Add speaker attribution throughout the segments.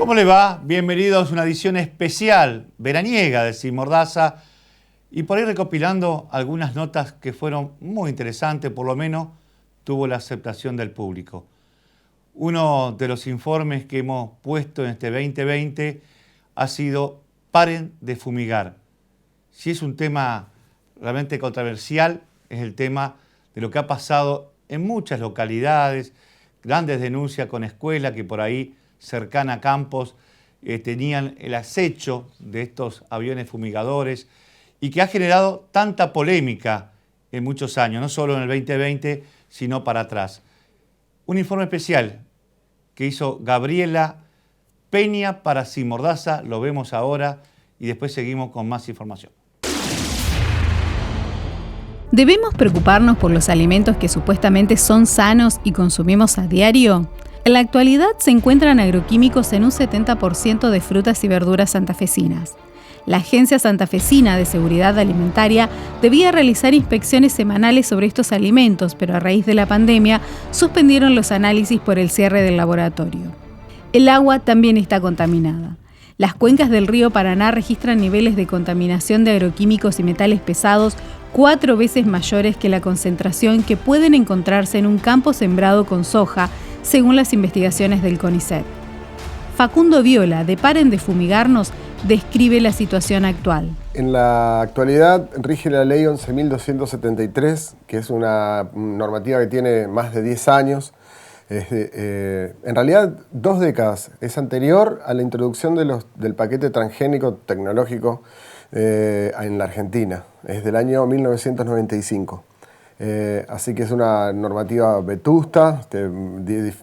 Speaker 1: ¿Cómo le va? Bienvenidos a una edición especial, veraniega de Sin Mordaza, y por ahí recopilando algunas notas que fueron muy interesantes, por lo menos tuvo la aceptación del público. Uno de los informes que hemos puesto en este 2020 ha sido paren de fumigar. Si es un tema realmente controversial, es el tema de lo que ha pasado en muchas localidades, grandes denuncias con escuelas que por ahí cercana a campos tenían el acecho de estos aviones fumigadores y que ha generado tanta polémica en muchos años, no solo en el 2020, sino para atrás. Un informe especial que hizo Gabriela Peña para Sin Mordaza, lo vemos ahora y después seguimos con más información.
Speaker 2: ¿Debemos preocuparnos por los alimentos que supuestamente son sanos y consumimos a diario? En la actualidad se encuentran agroquímicos en un 70% de frutas y verduras santafesinas. La Agencia Santafesina de Seguridad Alimentaria debía realizar inspecciones semanales sobre estos alimentos, pero a raíz de la pandemia suspendieron los análisis por el cierre del laboratorio. El agua también está contaminada. Las cuencas del río Paraná registran niveles de contaminación de agroquímicos y metales pesados 4 veces mayores que la concentración que pueden encontrarse en un campo sembrado con soja, según las investigaciones del CONICET. Facundo Viola, de Paren de Fumigarnos, describe la situación actual.
Speaker 3: En la actualidad rige la ley 11.273, que es una normativa que tiene más de 10 años. En realidad 2 décadas. Es anterior a la introducción del paquete transgénico tecnológico en la Argentina. Es del año 1995. Así que es una normativa vetusta,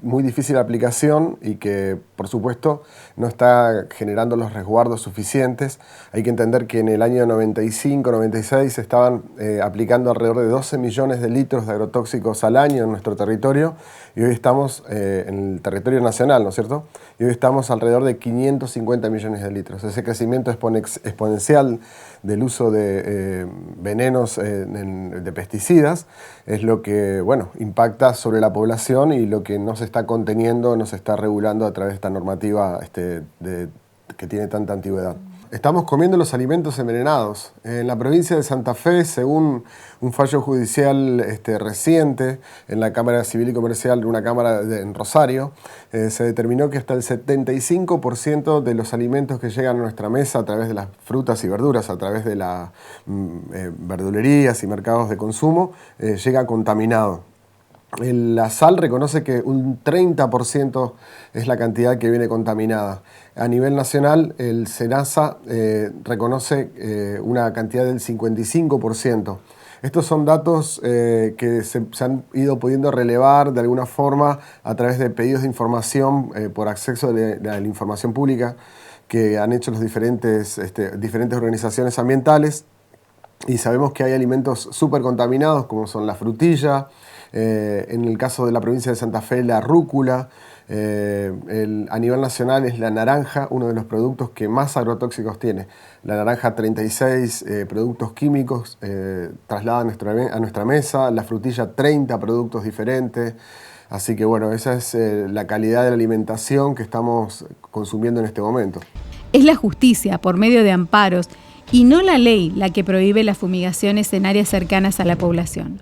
Speaker 3: muy difícil de aplicación y que, por supuesto, no está generando los resguardos suficientes. Hay que entender que en el año 95-96 se estaban aplicando alrededor de 12 millones de litros de agrotóxicos al año en nuestro territorio y hoy estamos en el territorio nacional, ¿no es cierto? Y hoy estamos alrededor de 550 millones de litros. Ese crecimiento exponencial del uso de venenos de pesticidas es lo que, impacta sobre la población y lo que no se está conteniendo, no se está regulando a través de esta normativa que tiene tanta antigüedad. Estamos comiendo los alimentos envenenados. En la provincia de Santa Fe, según un fallo judicial reciente en la Cámara Civil y Comercial, una cámara en Rosario, se determinó que hasta el 75% de los alimentos que llegan a nuestra mesa a través de las frutas y verduras, a través de las verdulerías y mercados de consumo, llega contaminado. La SAL reconoce que un 30% es la cantidad que viene contaminada. A nivel nacional, el SENASA reconoce una cantidad del 55%. Estos son datos que se han ido pudiendo relevar de alguna forma a través de pedidos de información por acceso de la información pública que han hecho los diferentes organizaciones ambientales. Y sabemos que hay alimentos súper contaminados como son la frutilla, en el caso de la provincia de Santa Fe, la rúcula. A nivel nacional es la naranja, uno de los productos que más agrotóxicos tiene. La naranja, 36 productos químicos traslada a nuestra mesa, la frutilla, 30 productos diferentes. Así que esa es la calidad de la alimentación que estamos consumiendo en este momento.
Speaker 2: Es la justicia, por medio de amparos, y no la ley, la que prohíbe las fumigaciones en áreas cercanas a la población.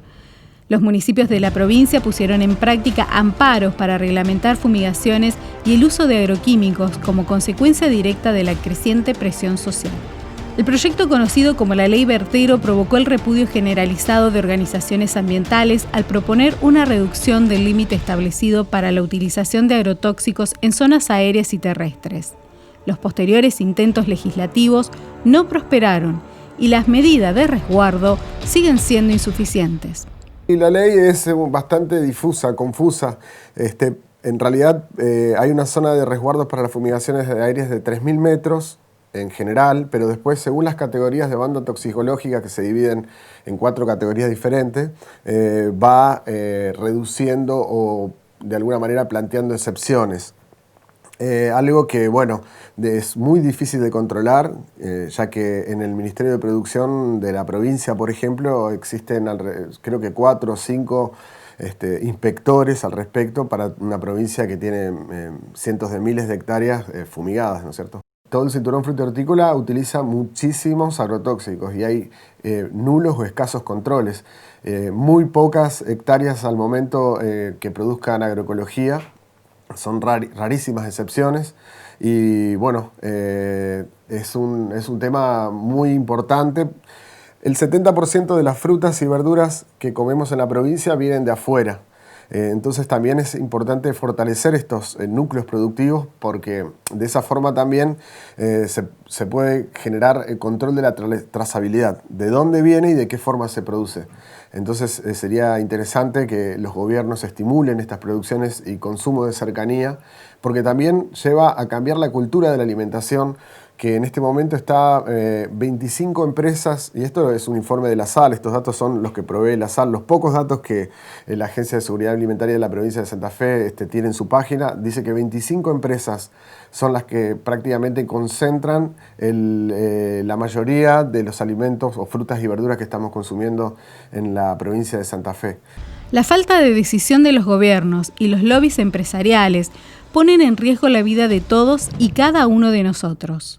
Speaker 2: Los municipios de la provincia pusieron en práctica amparos para reglamentar fumigaciones y el uso de agroquímicos como consecuencia directa de la creciente presión social. El proyecto conocido como la Ley Bertero provocó el repudio generalizado de organizaciones ambientales al proponer una reducción del límite establecido para la utilización de agrotóxicos en zonas aéreas y terrestres. Los posteriores intentos legislativos no prosperaron y las medidas de resguardo siguen siendo insuficientes.
Speaker 3: Y la ley es bastante difusa, confusa. En realidad hay una zona de resguardos para las fumigaciones aéreas de 3.000 metros en general, pero después, según las categorías de banda toxicológica que se dividen en 4 categorías diferentes, va reduciendo o de alguna manera planteando excepciones. Algo que, es muy difícil de controlar, ya que en el Ministerio de Producción de la provincia, por ejemplo, existen creo que 4 o 5 inspectores al respecto para una provincia que tiene cientos de miles de hectáreas fumigadas, ¿no es cierto? Todo el cinturón frutícola utiliza muchísimos agrotóxicos y hay nulos o escasos controles. Muy pocas hectáreas al momento que produzcan agroecología, son rarísimas excepciones y bueno, es un tema muy importante. El 70% de las frutas y verduras que comemos en la provincia vienen de afuera. Entonces también es importante fortalecer estos núcleos productivos porque de esa forma también se puede generar el control de la trazabilidad, de dónde viene y de qué forma se produce. Entonces sería interesante que los gobiernos estimulen estas producciones y consumo de cercanía porque también lleva a cambiar la cultura de la alimentación, que en este momento está 25 empresas, y esto es un informe de la SAL, estos datos son los que provee la SAL, los pocos datos que la Agencia de Seguridad Alimentaria de la provincia de Santa Fe tiene en su página, dice que 25 empresas son las que prácticamente concentran la mayoría de los alimentos o frutas y verduras que estamos consumiendo en la provincia de Santa Fe.
Speaker 2: La falta de decisión de los gobiernos y los lobbies empresariales ponen en riesgo la vida de todos y cada uno de nosotros.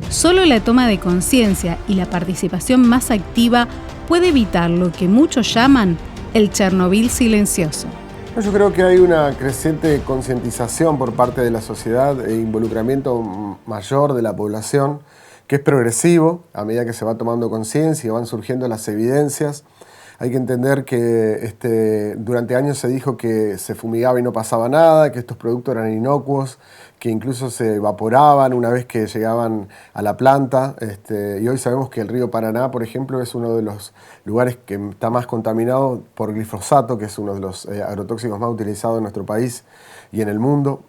Speaker 2: Solo la toma de conciencia y la participación más activa puede evitar lo que muchos llaman el Chernobyl silencioso.
Speaker 3: Yo creo que hay una creciente concientización por parte de la sociedad e involucramiento mayor de la población, que es progresivo a medida que se va tomando conciencia y van surgiendo las evidencias. Hay que entender que durante años se dijo que se fumigaba y no pasaba nada, que estos productos eran inocuos, que incluso se evaporaban una vez que llegaban a la planta. Y hoy sabemos que el río Paraná, por ejemplo, es uno de los lugares que está más contaminado por glifosato, que es uno de los agrotóxicos más utilizados en nuestro país y en el mundo.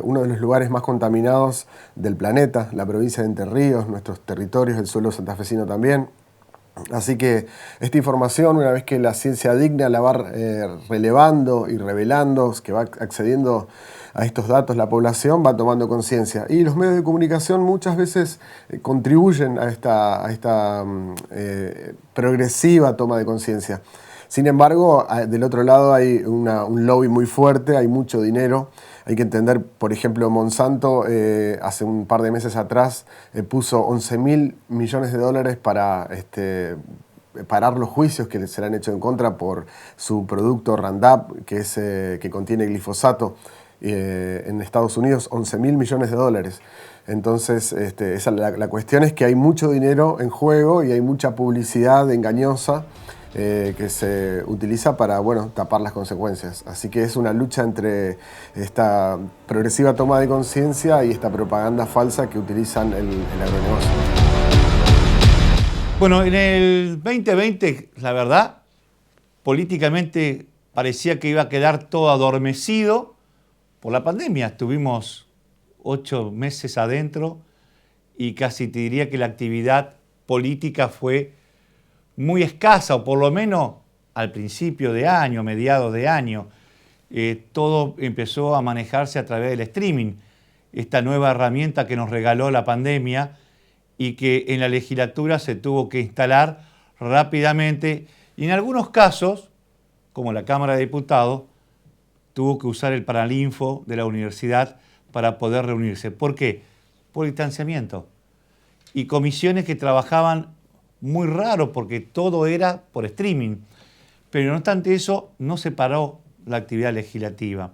Speaker 3: Uno de los lugares más contaminados del planeta, la provincia de Entre Ríos, nuestros territorios, el suelo santafesino también. Así que esta información, una vez que la ciencia digna la va relevando y revelando, que va accediendo a estos datos, la población va tomando conciencia. Y los medios de comunicación muchas veces contribuyen a esta progresiva toma de conciencia. Sin embargo, del otro lado hay un lobby muy fuerte, hay mucho dinero. Hay que entender, por ejemplo, Monsanto hace un par de meses atrás puso $11.000 millones para parar los juicios que se le han hecho en contra por su producto Roundup, que contiene glifosato en Estados Unidos, $11.000 millones. Entonces, la cuestión es que hay mucho dinero en juego y hay mucha publicidad engañosa que se utiliza para, tapar las consecuencias. Así que es una lucha entre esta progresiva toma de conciencia y esta propaganda falsa que utilizan el agronegocio.
Speaker 1: Bueno, en el 2020, la verdad, políticamente parecía que iba a quedar todo adormecido por la pandemia. Estuvimos 8 meses adentro y casi te diría que la actividad política fue muy escasa, o por lo menos al principio de año, mediados de año. Todo empezó a manejarse a través del streaming, esta nueva herramienta que nos regaló la pandemia y que en la legislatura se tuvo que instalar rápidamente y en algunos casos, como la Cámara de Diputados, tuvo que usar el Paralinfo de la universidad para poder reunirse. ¿Por qué? Por distanciamiento. Y comisiones que trabajaban muy raro porque todo era por streaming. Pero no obstante eso, no se paró la actividad legislativa.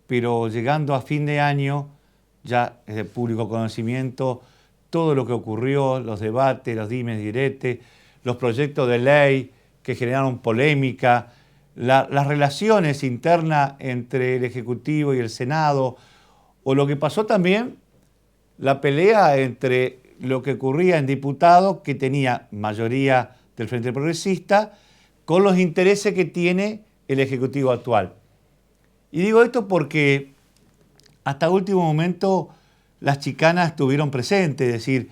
Speaker 1: Pero llegando a fin de año, ya es de público conocimiento todo lo que ocurrió, los debates, los dimes y diretes, los proyectos de ley que generaron polémica, las relaciones internas entre el Ejecutivo y el Senado, o lo que pasó también, la pelea entre lo que ocurría en diputados, que tenía mayoría del Frente Progresista, con los intereses que tiene el Ejecutivo actual. Y digo esto porque hasta último momento las chicanas estuvieron presentes, es decir,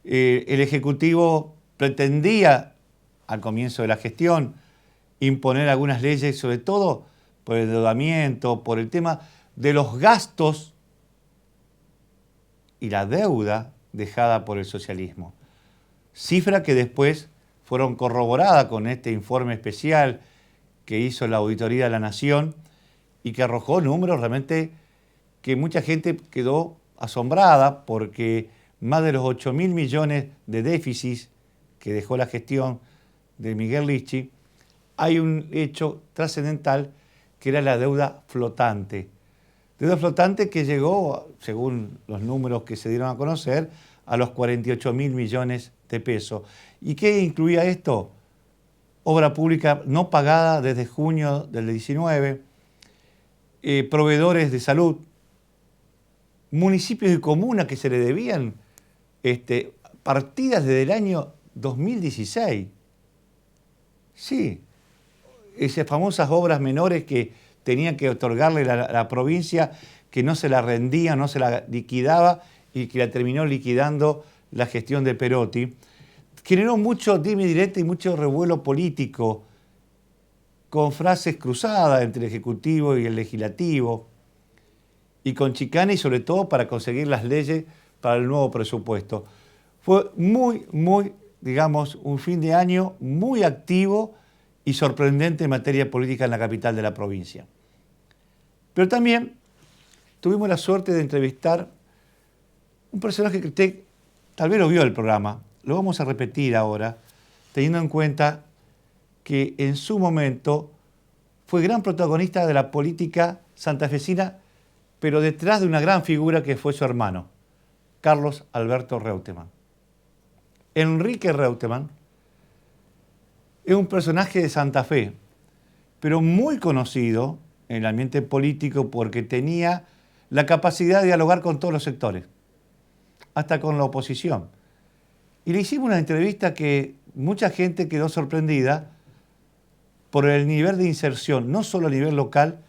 Speaker 1: el Ejecutivo pretendía al comienzo de la gestión imponer algunas leyes, sobre todo por el endeudamiento, por el tema de los gastos y la deuda dejada por el socialismo. Cifras que después fueron corroboradas con este informe especial que hizo la Auditoría de la Nación y que arrojó números realmente que mucha gente quedó asombrada, porque más de los 8.000 millones de déficits que dejó la gestión de Miguel Lichi, hay un hecho trascendental que era la deuda flotante. Deuda flotante que llegó, según los números que se dieron a conocer, a los 48.000 millones de pesos. ¿Y qué incluía esto? Obra pública no pagada desde junio del 19, proveedores de salud, municipios y comunas que se le debían partidas desde el año 2016. Sí, esas famosas obras menores que tenían que otorgarle la provincia, que no se la rendía, no se la liquidaba y que la terminó liquidando la gestión de Perotti. Generó mucho dime y direte y mucho revuelo político, con frases cruzadas entre el Ejecutivo y el Legislativo, y con chicana y sobre todo para conseguir las leyes para el nuevo presupuesto. Fue digamos, un fin de año muy activo y sorprendente en materia política en la capital de la provincia. Pero también tuvimos la suerte de entrevistar un personaje que usted tal vez lo vio el programa, lo vamos a repetir ahora, teniendo en cuenta que en su momento fue gran protagonista de la política santafesina, pero detrás de una gran figura que fue su hermano, Carlos Alberto Reutemann. Enrique Reutemann es un personaje de Santa Fe, pero muy conocido en el ambiente político porque tenía la capacidad de dialogar con todos los sectores, hasta con la oposición. Y le hicimos una entrevista que mucha gente quedó sorprendida por el nivel de inserción, no solo a nivel local,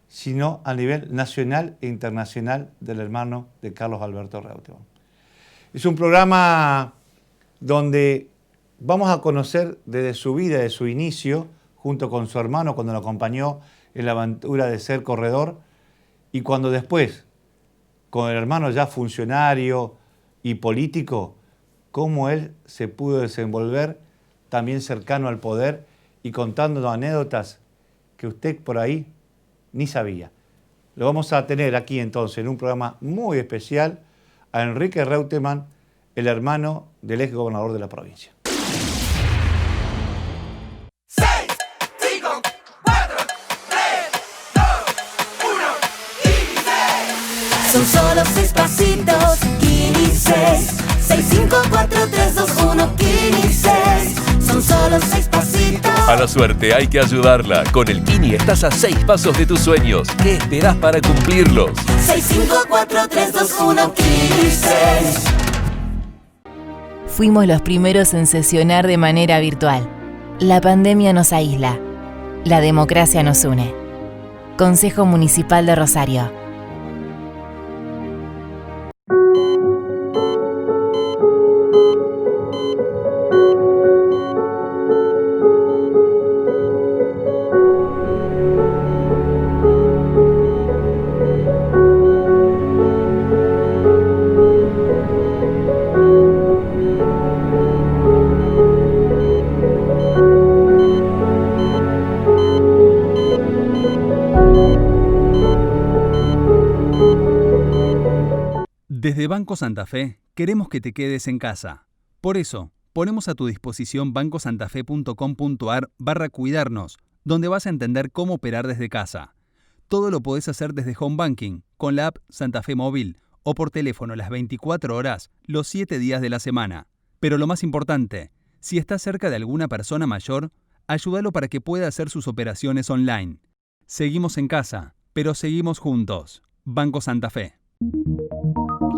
Speaker 1: sino a nivel nacional e internacional del hermano de Carlos Alberto Reutemann. Es un programa donde vamos a conocer desde su vida, de su inicio, junto con su hermano, cuando lo acompañó en la aventura de ser corredor, y cuando después, con el hermano ya funcionario y político, cómo él se pudo desenvolver también cercano al poder y contando anécdotas que usted por ahí ni sabía. Lo vamos a tener aquí entonces en un programa muy especial a Enrique Reutemann, el hermano del ex gobernador de la provincia.
Speaker 4: 6, 5, 4, 3, 2, 1, 15. Son solo 6 pasitos, 15. 6, 5, 4, 3, 2, 1, 15. Son solo 6 pasitos.
Speaker 5: A la suerte hay que ayudarla. Con el Kini estás a 6 pasos de tus sueños. ¿Qué esperás para cumplirlos?
Speaker 4: 6, 5, 4, 3, 2, 1, 15.
Speaker 6: Fuimos los primeros en sesionar de manera virtual. La pandemia nos aísla. La democracia nos une. Consejo Municipal de Rosario.
Speaker 7: Desde Banco Santa Fe queremos que te quedes en casa. Por eso, ponemos a tu disposición bancosantafe.com.ar/cuidarnos, donde vas a entender cómo operar desde casa. Todo lo podés hacer desde Home Banking, con la app Santa Fe Móvil o por teléfono las 24 horas, los 7 días de la semana. Pero lo más importante, si estás cerca de alguna persona mayor, ayúdalo para que pueda hacer sus operaciones online. Seguimos en casa, pero seguimos juntos. Banco Santa Fe.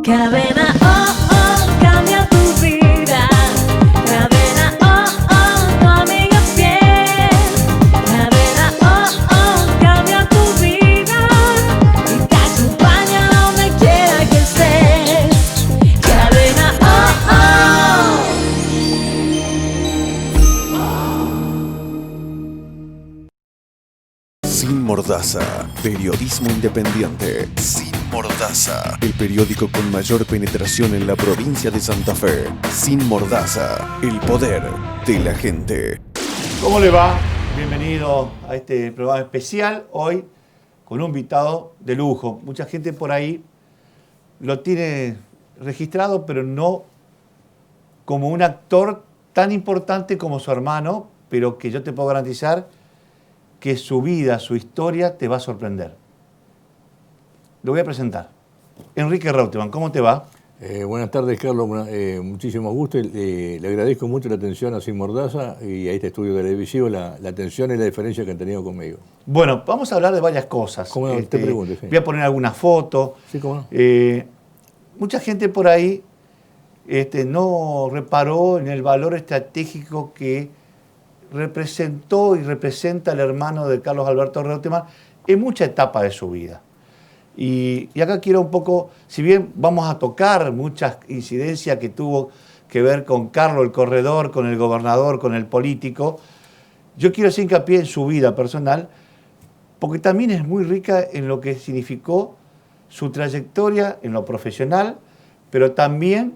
Speaker 8: Cadena cambia tu vida. Cadena tu amiga fiel. Cadena cambia tu vida y te acompaña donde quiera que estés. Cadena
Speaker 9: Sin Mordaza, periodismo independiente. Sin Mordaza, el periódico con mayor penetración en la provincia de Santa Fe. Sin Mordaza, el poder de la gente.
Speaker 1: ¿Cómo le va? Bienvenido a este programa especial hoy con un invitado de lujo. Mucha gente por ahí lo tiene registrado, pero no como un actor tan importante como su hermano, pero que yo te puedo garantizar que su vida, su historia te va a sorprender. Lo voy a presentar. Enrique Reutemann, ¿cómo te va?
Speaker 10: Buenas tardes, Carlos. Muchísimo gusto. Le agradezco mucho la atención a Sin Mordaza y a este estudio televisivo, la atención y la diferencia que han tenido conmigo.
Speaker 1: Bueno, vamos a hablar de varias cosas.
Speaker 10: ¿Cómo no? Te pregunto, sí.
Speaker 1: Voy a poner alguna foto.
Speaker 10: Sí, cómo no.
Speaker 1: Mucha gente por ahí no reparó en el valor estratégico que representó y representa el hermano de Carlos Alberto Reutemann en mucha etapa de su vida. Y acá quiero un poco, si bien vamos a tocar muchas incidencias que tuvo que ver con Carlos el corredor, con el gobernador, con el político, yo quiero hacer hincapié en su vida personal, porque también es muy rica en lo que significó su trayectoria en lo profesional, pero también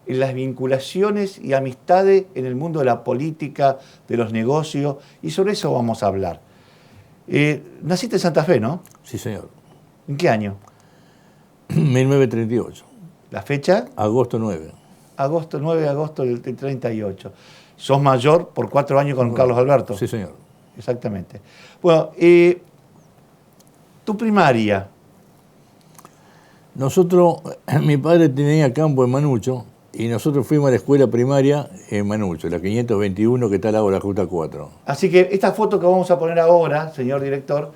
Speaker 1: en las vinculaciones y amistades en el mundo de la política, de los negocios, y sobre eso vamos a hablar. Naciste en Santa Fe, ¿no?
Speaker 10: Sí, señor.
Speaker 1: ¿En qué año?
Speaker 10: 1938.
Speaker 1: ¿La fecha?
Speaker 10: Agosto 9.
Speaker 1: 9 de agosto del 38. Sos mayor por 4 años con Carlos Alberto.
Speaker 10: Sí, señor.
Speaker 1: Exactamente. Bueno, tu primaria.
Speaker 10: Nosotros, mi padre tenía campo en Manucho y nosotros fuimos a la escuela primaria en Manucho, la 521 que está al lado de la Ruta 4.
Speaker 1: Así que esta foto que vamos a poner ahora, señor director,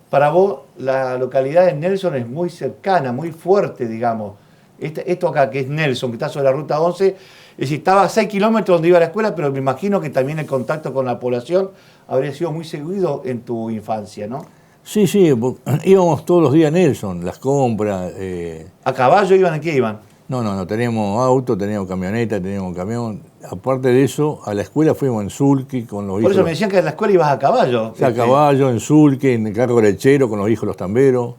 Speaker 1: para vos la localidad de Nelson es muy cercana, muy fuerte, digamos. Esto acá, que es Nelson, que está sobre la Ruta 11, es decir, estaba a 6 kilómetros donde iba a la escuela, pero me imagino que también el contacto con la población habría sido muy seguido en tu infancia, ¿no?
Speaker 10: Sí, íbamos todos los días a Nelson, las compras.
Speaker 1: ¿A caballo iban? ¿A qué iban?
Speaker 10: No, teníamos auto, teníamos camioneta, teníamos camión. Aparte de eso, a la escuela fuimos en sulky con los hijos.
Speaker 1: Por eso me decían que a la escuela ibas a caballo.
Speaker 10: A caballo, en sulky, en carro lechero, con los hijos los tamberos.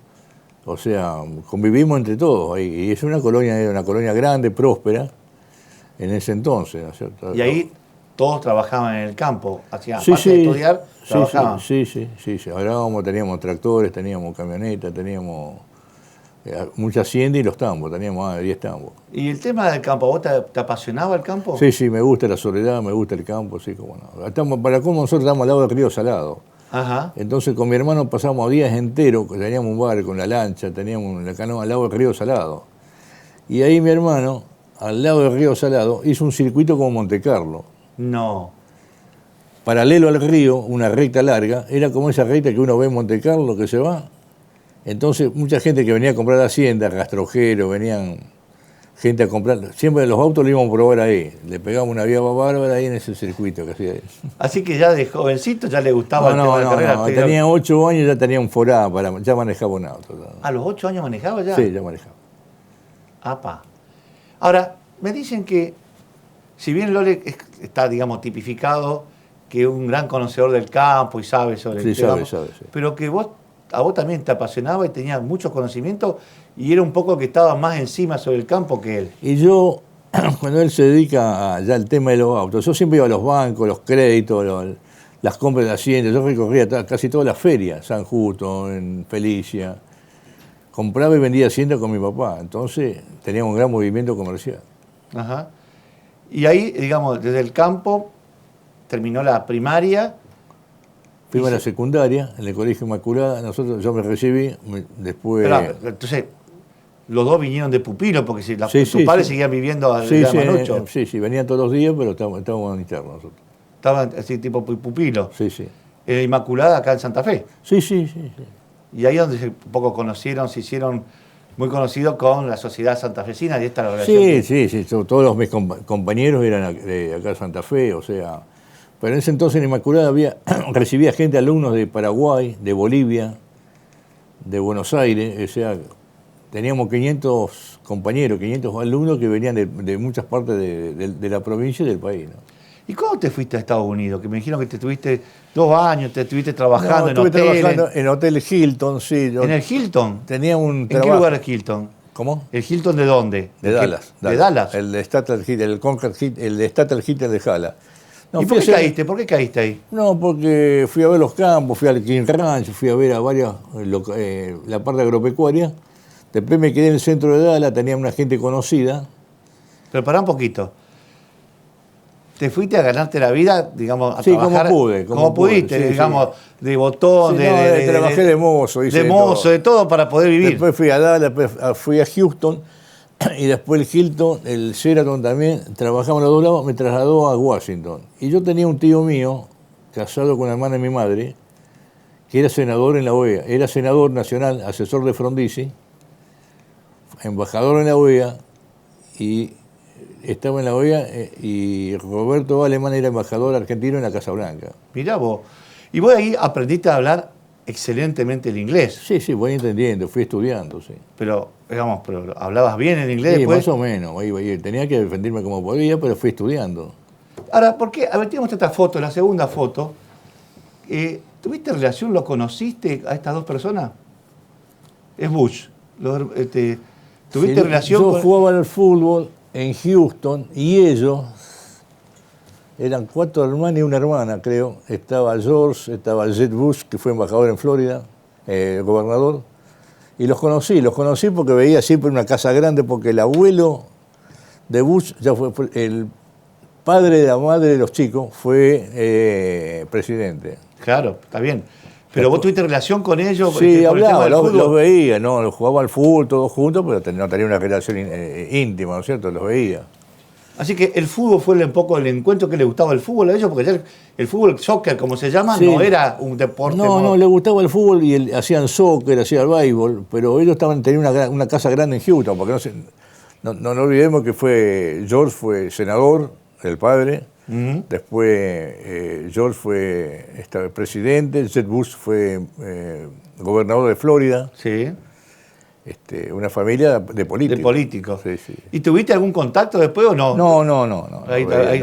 Speaker 10: O sea, convivimos entre todos. Y es una colonia grande, próspera, en ese entonces, ¿no es cierto?
Speaker 1: Y ahí todos trabajaban en el campo, aparte de estudiar, trabajaban.
Speaker 10: Sí. Hablábamos, teníamos tractores, teníamos camionetas, teníamos mucha hacienda y los tambos, teníamos 10 tambos.
Speaker 1: ¿Y el tema del campo, vos te apasionaba el campo?
Speaker 10: Sí, me gusta la soledad, me gusta el campo, sí, como no. Para cómo nosotros estamos al lado del río Salado.
Speaker 1: Ajá.
Speaker 10: Entonces con mi hermano pasamos días enteros, teníamos un barco, una lancha, teníamos la canoa al lado del río Salado. Y ahí mi hermano, al lado del río Salado, hizo un circuito como Monte Carlo.
Speaker 1: No.
Speaker 10: Paralelo al río, una recta larga, era como esa recta que uno ve en Monte Carlo que se va. Entonces, mucha gente que venía a comprar hacienda, rastrojeros, venían gente a comprar. Siempre los autos lo íbamos a probar ahí. Le pegamos una vía bárbara ahí en ese circuito que hacía él.
Speaker 1: Así que ya de jovencito ya le gustaba el tema de la carrera.
Speaker 10: No, tenía 8 años y ya tenía un Forá, ya manejaba un auto.
Speaker 1: ¿A los 8 años manejaba ya?
Speaker 10: Sí, ya manejaba.
Speaker 1: Apa. Ahora, me dicen que, si bien Lole está, digamos, tipificado, que es un gran conocedor del campo y sabe sobre el tema,
Speaker 10: sabe.
Speaker 1: pero que a vos también te apasionaba y tenías muchos conocimientos y era un poco que estaba más encima sobre el campo que él.
Speaker 10: Y yo, cuando él se dedica ya al tema de los autos, yo siempre iba a los bancos, los créditos, las compras de hacienda, yo recorría casi todas las ferias, San Justo, en Felicia, compraba y vendía hacienda con mi papá, entonces teníamos un gran movimiento comercial.
Speaker 1: Ajá. Y ahí, digamos, desde el campo terminó la primaria.
Speaker 10: Fuimos a la secundaria, en el Colegio Inmaculada, yo me recibí, después...
Speaker 1: Entonces, los dos vinieron de pupilo, porque si tus padres seguían viviendo allá en Manucho.
Speaker 10: Sí, venían todos los días, pero estábamos internos nosotros.
Speaker 1: Estaban así tipo pupilo.
Speaker 10: Sí.
Speaker 1: Inmaculada acá en Santa Fe.
Speaker 10: Sí.
Speaker 1: Y ahí donde un poco conocieron, se hicieron muy conocidos con la sociedad santafesina y esta la relación.
Speaker 10: Sí, todos mis compañeros eran de acá de Santa Fe, o sea... Pero en ese entonces en Inmaculada recibía gente, alumnos de Paraguay, de Bolivia, de Buenos Aires, o sea, teníamos 500 compañeros, 500 alumnos que venían de muchas partes de la provincia y del país, ¿no?
Speaker 1: ¿Y cómo te fuiste a Estados Unidos? Que me dijeron que te estuviste 2 años, te estuviste trabajando en
Speaker 10: hotel. Trabajando
Speaker 1: en
Speaker 10: Hotel Hilton, sí.
Speaker 1: ¿En el Hilton?
Speaker 10: Tenía un
Speaker 1: trabajo. ¿En qué lugar es Hilton?
Speaker 10: ¿Cómo?
Speaker 1: ¿El Hilton de dónde?
Speaker 10: De Dallas.
Speaker 1: ¿De Dallas?
Speaker 10: El de Statel Hilton, el de Statel Hilton de Dallas. No,
Speaker 1: ¿Y
Speaker 10: fui
Speaker 1: por qué
Speaker 10: a hacer-
Speaker 1: caíste? ¿Por qué caíste ahí?
Speaker 10: No, porque fui a ver los campos, fui al King Ranch, fui a ver a varias, la parte agropecuaria. Después me quedé en el centro de Dallas, tenía una gente conocida.
Speaker 1: Pero pará un poquito. ¿Te fuiste a ganarte la vida, digamos, a
Speaker 10: Sí, como
Speaker 1: trabajar?
Speaker 10: pude, como
Speaker 1: Como pudiste,
Speaker 10: pude, sí,
Speaker 1: digamos, de botón,
Speaker 10: Sí, no, trabajé de mozo, hice
Speaker 1: de
Speaker 10: de
Speaker 1: mozo,
Speaker 10: todo.
Speaker 1: de todo para poder vivir.
Speaker 10: Después fui a Dallas, después fui a Houston y después el Hilton, el Sheraton también, trabajamos los dos lados, me trasladó a Washington. Y yo tenía un tío mío, casado con la hermana de mi madre, que era senador en la OEA. Era senador nacional, asesor de Frondizi, embajador en la OEA, y estaba en la OEA, y Roberto Alemán era embajador argentino en la Casa Blanca.
Speaker 1: Mirá vos. Y vos ahí aprendiste a hablar excelentemente el inglés.
Speaker 10: Sí, sí, voy entendiendo, fui estudiando, sí.
Speaker 1: Pero, digamos, pero ¿hablabas bien el inglés
Speaker 10: Sí,
Speaker 1: después?
Speaker 10: más o menos, ahí tenía que defenderme como podía, pero fui estudiando.
Speaker 1: Ahora, ¿por qué? A ver, tenemos esta foto, la segunda foto. ¿Tuviste relación, lo conociste a estas dos personas? Es Bush. ¿Tuviste
Speaker 10: Sí,
Speaker 1: relación
Speaker 10: yo
Speaker 1: con...?
Speaker 10: jugaba al fútbol en Houston y ellos eran 4 hermanos y una hermana, creo. Estaba George, estaba Jeb Bush, que fue embajador en Florida, gobernador. Y los conocí porque veía siempre una casa grande, porque el abuelo de Bush ya fue el padre de la madre de los chicos, fue presidente.
Speaker 1: Claro, está bien. Pero vos tuviste relación con ellos.
Speaker 10: Sí,
Speaker 1: por el tema
Speaker 10: hablaba,
Speaker 1: del
Speaker 10: los
Speaker 1: fútbol.
Speaker 10: veía, ¿no? Los jugaba al fútbol todos juntos, pero no tenía una relación íntima, ¿no es cierto? Los veía.
Speaker 1: Así que el fútbol fue un poco el encuentro que le gustaba el fútbol a ellos, porque ya el fútbol, soccer, como se llama,
Speaker 10: Sí.
Speaker 1: no era un deporte.
Speaker 10: No, le gustaba el fútbol y hacían soccer, hacían béisbol, pero ellos tenían una casa grande en Houston, porque no olvidemos que George fue senador, el padre, después George fue presidente, Jeb Bush fue gobernador de Florida.
Speaker 1: Sí.
Speaker 10: Una familia de políticos.
Speaker 1: De políticos.
Speaker 10: Sí, sí.
Speaker 1: ¿Y tuviste algún contacto después o no?
Speaker 10: No.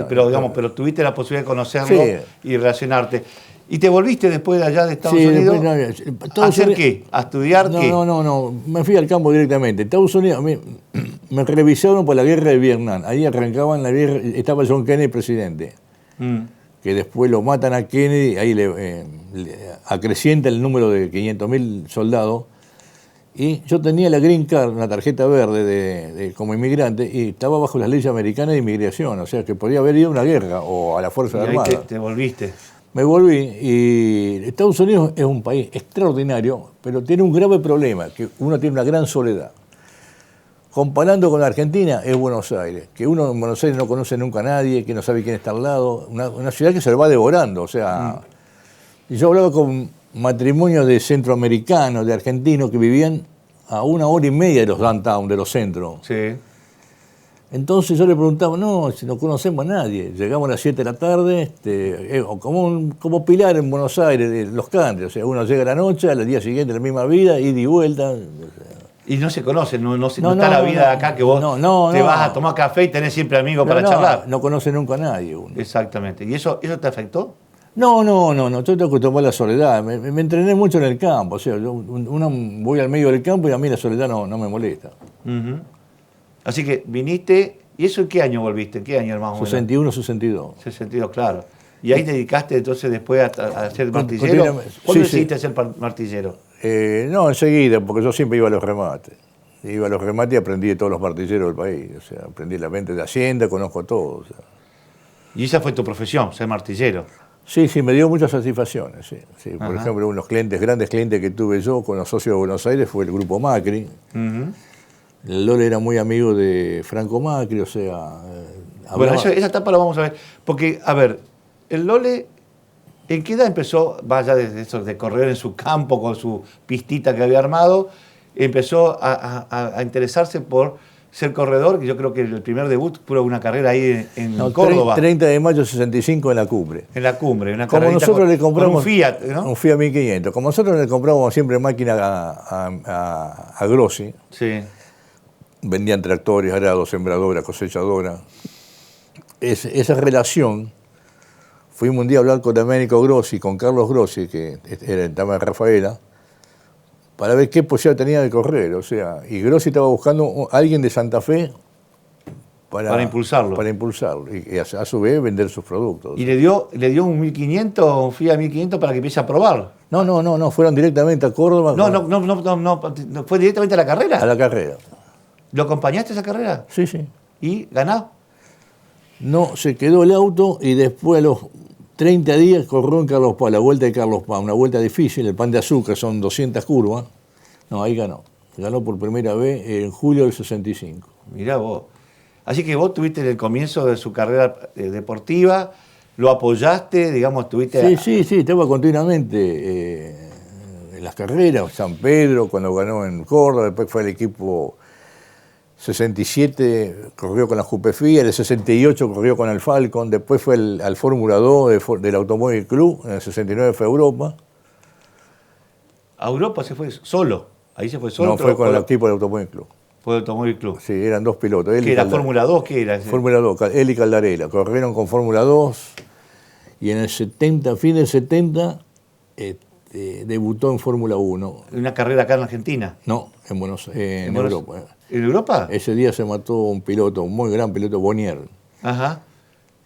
Speaker 1: Pero tuviste la posibilidad de conocerlo
Speaker 10: Sí.
Speaker 1: y relacionarte. ¿Y te volviste después de allá de Estados
Speaker 10: Sí,
Speaker 1: Unidos?
Speaker 10: después
Speaker 1: ¿A hacer qué? ¿A estudiar qué?
Speaker 10: No, me fui al campo directamente. Estados Unidos, me revisaron por la guerra de Vietnam. Ahí arrancaban la guerra, estaba John Kennedy presidente, que después lo matan a Kennedy, ahí le acrecienta el número de 500.000 soldados. Y yo tenía la Green Card, una tarjeta verde como inmigrante, y estaba bajo las leyes americanas de inmigración, o sea que podía haber ido a una guerra o a la Fuerza
Speaker 1: Y ahí
Speaker 10: Armada.
Speaker 1: te volviste.
Speaker 10: Me volví y Estados Unidos es un país extraordinario, pero tiene un grave problema, que uno tiene una gran soledad. Comparando con la Argentina, es Buenos Aires, que uno en Buenos Aires no conoce nunca a nadie, que no sabe quién está al lado, una ciudad que se lo va devorando, o sea... Y yo hablaba con matrimonios de centroamericanos, de argentinos, que vivían a 1 hora y media de los downtown, de los centros.
Speaker 1: Sí.
Speaker 10: Entonces yo le preguntaba, no, si no conocemos a nadie. Llegamos a las 7 de la tarde, como Pilar en Buenos Aires, de Los Cantes. O sea, uno llega a la noche, al día siguiente la misma vida, ida y vuelta.
Speaker 1: Y no se conocen, no está la vida de acá que vos te vas a tomar café y tenés siempre amigos para charlar.
Speaker 10: No conoce nunca a nadie uno.
Speaker 1: Exactamente. ¿Y eso te afectó?
Speaker 10: No, yo tengo que tomar la soledad. Me entrené mucho en el campo. O sea, voy al medio del campo y a mí la soledad no me molesta.
Speaker 1: Así que viniste, ¿y eso en qué año volviste? ¿En qué año, hermano?
Speaker 10: 61, 62.
Speaker 1: 62, claro. ¿Y ahí te dedicaste entonces después a ser martillero? ¿Cuándo
Speaker 10: Sí,
Speaker 1: decidiste ser martillero?
Speaker 10: No, enseguida, porque yo siempre iba a los remates. Iba a los remates y aprendí de todos los martilleros del país. O sea, aprendí la venta de Hacienda, conozco todo. O sea.
Speaker 1: ¿Y esa fue tu profesión, ser martillero?
Speaker 10: Sí, me dio muchas satisfacciones. Sí. Por ejemplo, unos grandes clientes que tuve yo con los socios de Buenos Aires fue el Grupo Macri. El Lole era muy amigo de Franco Macri, o sea...
Speaker 1: Bueno, esa etapa la vamos a ver. Porque, a ver, el Lole, ¿en qué edad empezó, vaya de eso, de correr en su campo con su pistita que había armado, empezó a interesarse por ser corredor? Que yo creo que el primer debut fue una carrera ahí en Córdoba.
Speaker 10: 30 de mayo 65 en la cumbre.
Speaker 1: En la cumbre, una
Speaker 10: Como
Speaker 1: carrerita
Speaker 10: nosotros le compramos
Speaker 1: con un Fiat, ¿no?
Speaker 10: Un Fiat 1500. Como nosotros le comprábamos siempre máquina a Grossi.
Speaker 1: Sí.
Speaker 10: Vendían tractores, arados, sembradoras, cosechadoras. Esa relación, fuimos un día a hablar con Domenico Grossi, con Carlos Grossi, que era en Tama de Rafaela, para ver qué posibilidad tenía de correr. O sea, y Grossi estaba buscando a alguien de Santa Fe
Speaker 1: Para impulsarlo.
Speaker 10: Para impulsarlo. Y a su vez vender sus productos.
Speaker 1: ¿Y le dio un 1500, un Fiat 1500 para que empiece a probar?
Speaker 10: No, fueron directamente a Córdoba.
Speaker 1: No, ¿fue directamente a la carrera?
Speaker 10: A la carrera.
Speaker 1: ¿Lo acompañaste a esa carrera?
Speaker 10: Sí, sí.
Speaker 1: ¿Y ganó?
Speaker 10: No, se quedó el auto y después a los 30 días corrió en Carlos Paz, la vuelta de Carlos Paz, una vuelta difícil, el Pan de Azúcar, son 200 curvas. No, ahí ganó. Ganó por primera vez en julio del 65.
Speaker 1: Mirá vos. Así que vos tuviste en el comienzo de su carrera deportiva, lo apoyaste, digamos, tuviste...
Speaker 10: Sí, estaba continuamente en las carreras, San Pedro, cuando ganó en Córdoba, después fue el equipo 67, corrió con la Jupefía, el 68 corrió con el Falcon, después fue al Fórmula 2 del Automóvil Club, en el 69 fue a Europa.
Speaker 1: ¿A Europa se fue solo? ¿Ahí se fue solo?
Speaker 10: No, fue con el equipo del Automóvil Club.
Speaker 1: Fue el Automóvil Club.
Speaker 10: Sí, eran dos pilotos.
Speaker 1: ¿Qué era? ¿Fórmula 2? ¿Qué era?
Speaker 10: Fórmula 2, él y Caldarela. Corrieron con Fórmula 2 y en el 70, fin del 70, debutó en Fórmula 1.
Speaker 1: ¿Una carrera acá en Argentina?
Speaker 10: No, en Europa.
Speaker 1: ¿En Europa?
Speaker 10: Ese día se mató un piloto, un muy gran piloto, Bonnier.
Speaker 1: Ajá.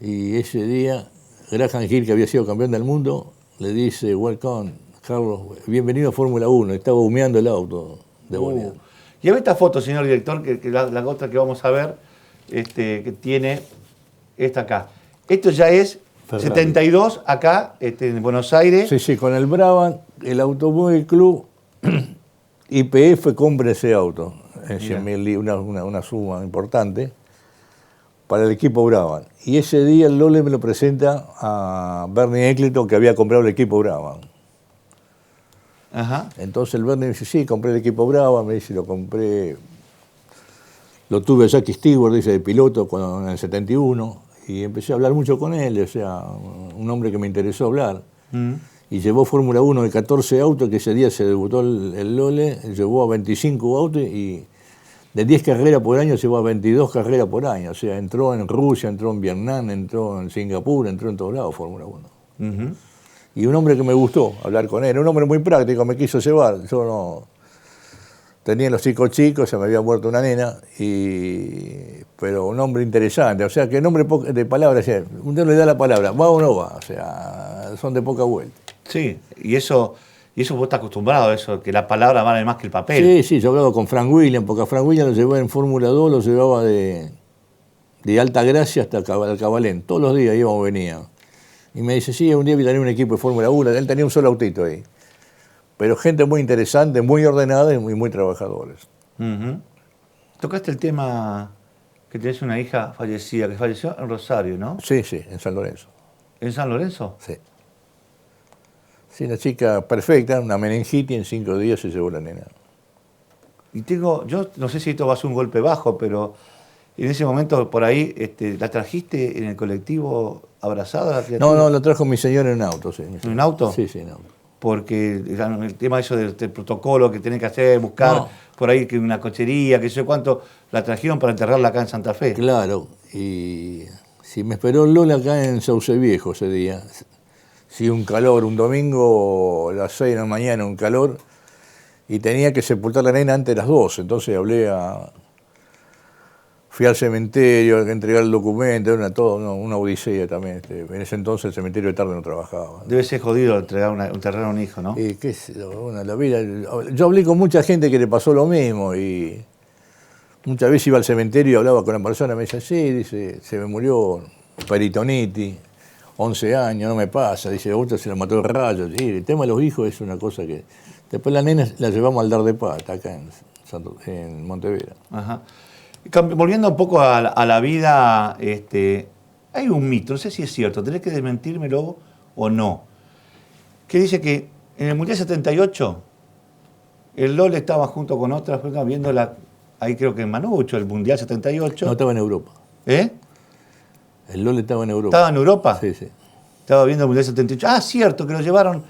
Speaker 10: Y ese día, Graham Hill, que había sido campeón del mundo, le dice, welcome, Carlos, bienvenido a Fórmula 1. Estaba humeando el auto de Bonnier.
Speaker 1: Y a ver esta foto, señor director, que la otra que vamos a ver, que tiene esta acá. Esto ya es Ferrari. 72 acá, en Buenos Aires.
Speaker 10: Sí, con el Brabham, el Automóvil Club, YPF compra ese auto, en 100.000, una suma importante, para el equipo Brabham. Y ese día el Lole me lo presenta a Bernie Eccleston, que había comprado el equipo Brabham.
Speaker 1: Ajá.
Speaker 10: Entonces el Bernie me dice, sí, compré el equipo Brabham, me dice, lo tuve a Jackie Stewart, dice, de piloto en el 71, y empecé a hablar mucho con él, o sea, un hombre que me interesó hablar. Y llevó Fórmula 1 de 14 autos, que ese día se debutó el Lole, llevó a 25 autos y de 10 carreras por año llevó a 22 carreras por año. O sea, entró en Rusia, entró en Vietnam, entró en Singapur, entró en todos lados Fórmula 1. Y un hombre que me gustó hablar con él, un hombre muy práctico, me quiso llevar. Yo no... Tenía los chicos, se me había muerto una nena, pero un hombre interesante. O sea, que el hombre de palabras, uno le da la palabra, va o no va, o sea, son de poca vuelta.
Speaker 1: Sí, y eso vos estás acostumbrado a eso, que la palabra vale más que el papel.
Speaker 10: Sí, yo hablaba con Frank Williams, porque a Frank Williams lo llevaba en Fórmula 2, lo llevaba de Altagracia hasta Cabalén, todos los días íbamos y venía. Y me dice, sí, un día voy a tener un equipo de Fórmula 1, él tenía un solo autito ahí. Pero gente muy interesante, muy ordenada y muy trabajadores.
Speaker 1: Tocaste el tema que tenés una hija fallecida, que falleció en Rosario, ¿no?
Speaker 10: Sí, en San Lorenzo.
Speaker 1: ¿En San Lorenzo?
Speaker 10: Sí. Sí, una chica perfecta, una meningitis, en 5 días se llevó la nena.
Speaker 1: Y yo no sé si esto va a ser un golpe bajo, pero en ese momento por ahí, ¿la trajiste en el colectivo abrazada?
Speaker 10: No, la trajo mi señora en un auto, sí.
Speaker 1: ¿En un auto?
Speaker 10: Sí, en auto.
Speaker 1: Porque el tema eso del protocolo que tenés que hacer, buscar por ahí que una cochería, que sé yo cuánto, la trajeron para enterrarla acá en Santa Fe.
Speaker 10: Claro, y si me esperó Lola acá en Sauce Viejo ese día. Sí, un calor, un domingo a las 6 de la mañana, un calor, y tenía que sepultar a la nena antes de las 12, entonces fui al cementerio, a entregar el documento, era una odisea también. En ese entonces el cementerio de tarde no trabajaba.
Speaker 1: Debe ser jodido entregar un terreno a un hijo, ¿no?
Speaker 10: Y la vida. Yo hablé con mucha gente que le pasó lo mismo y muchas veces iba al cementerio y hablaba con la persona, me decía, sí, dice, se me murió peritonitis, 11 años, no me pasa, dice, otra se la mató el rayo. Sí, el tema de los hijos es una cosa que... Después la nena la llevamos al Dar de Pata, acá en Montevera.
Speaker 1: Ajá. Volviendo un poco a la vida, hay un mito, no sé si es cierto, tenés que desmentírmelo o no, que dice que en el Mundial 78 el Lole estaba junto con otras personas viendo ahí creo que en Manucho, el Mundial 78.
Speaker 10: No, estaba en Europa.
Speaker 1: ¿Eh?
Speaker 10: El Lole estaba en Europa.
Speaker 1: ¿Estaba en Europa?
Speaker 10: Sí.
Speaker 1: Estaba viendo el Mundial 78. Ah, cierto, que lo llevaron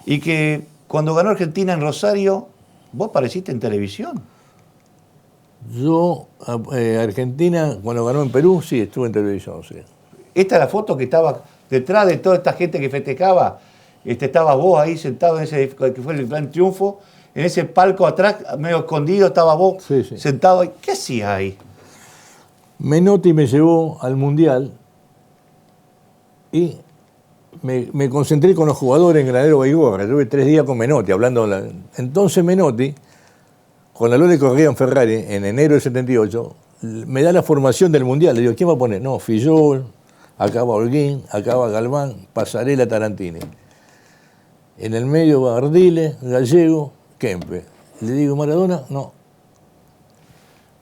Speaker 1: y que cuando ganó Argentina en Rosario, vos apareciste en televisión.
Speaker 10: Yo, Argentina, cuando ganó en Perú, sí, estuve en televisión, sí.
Speaker 1: Esta es la foto que estaba detrás de toda esta gente que festejaba. Estabas vos ahí sentado en ese, que fue el gran triunfo, en ese palco atrás, medio escondido, estaba vos sentado ahí. ¿Qué hacías ahí?
Speaker 10: Menotti me llevó al Mundial y me concentré con los jugadores en Granadero Baigorra. Tuve 3 días con Menotti hablando. Entonces Menotti, con la Lore corría en Ferrari, en enero del 78, me da la formación del Mundial. Le digo, ¿quién va a poner? No, Fillol, acá va Holguín, acá va Galván, Pasarela, Tarantini. En el medio va Ardile, Gallego, Kempe. Le digo, Maradona, no.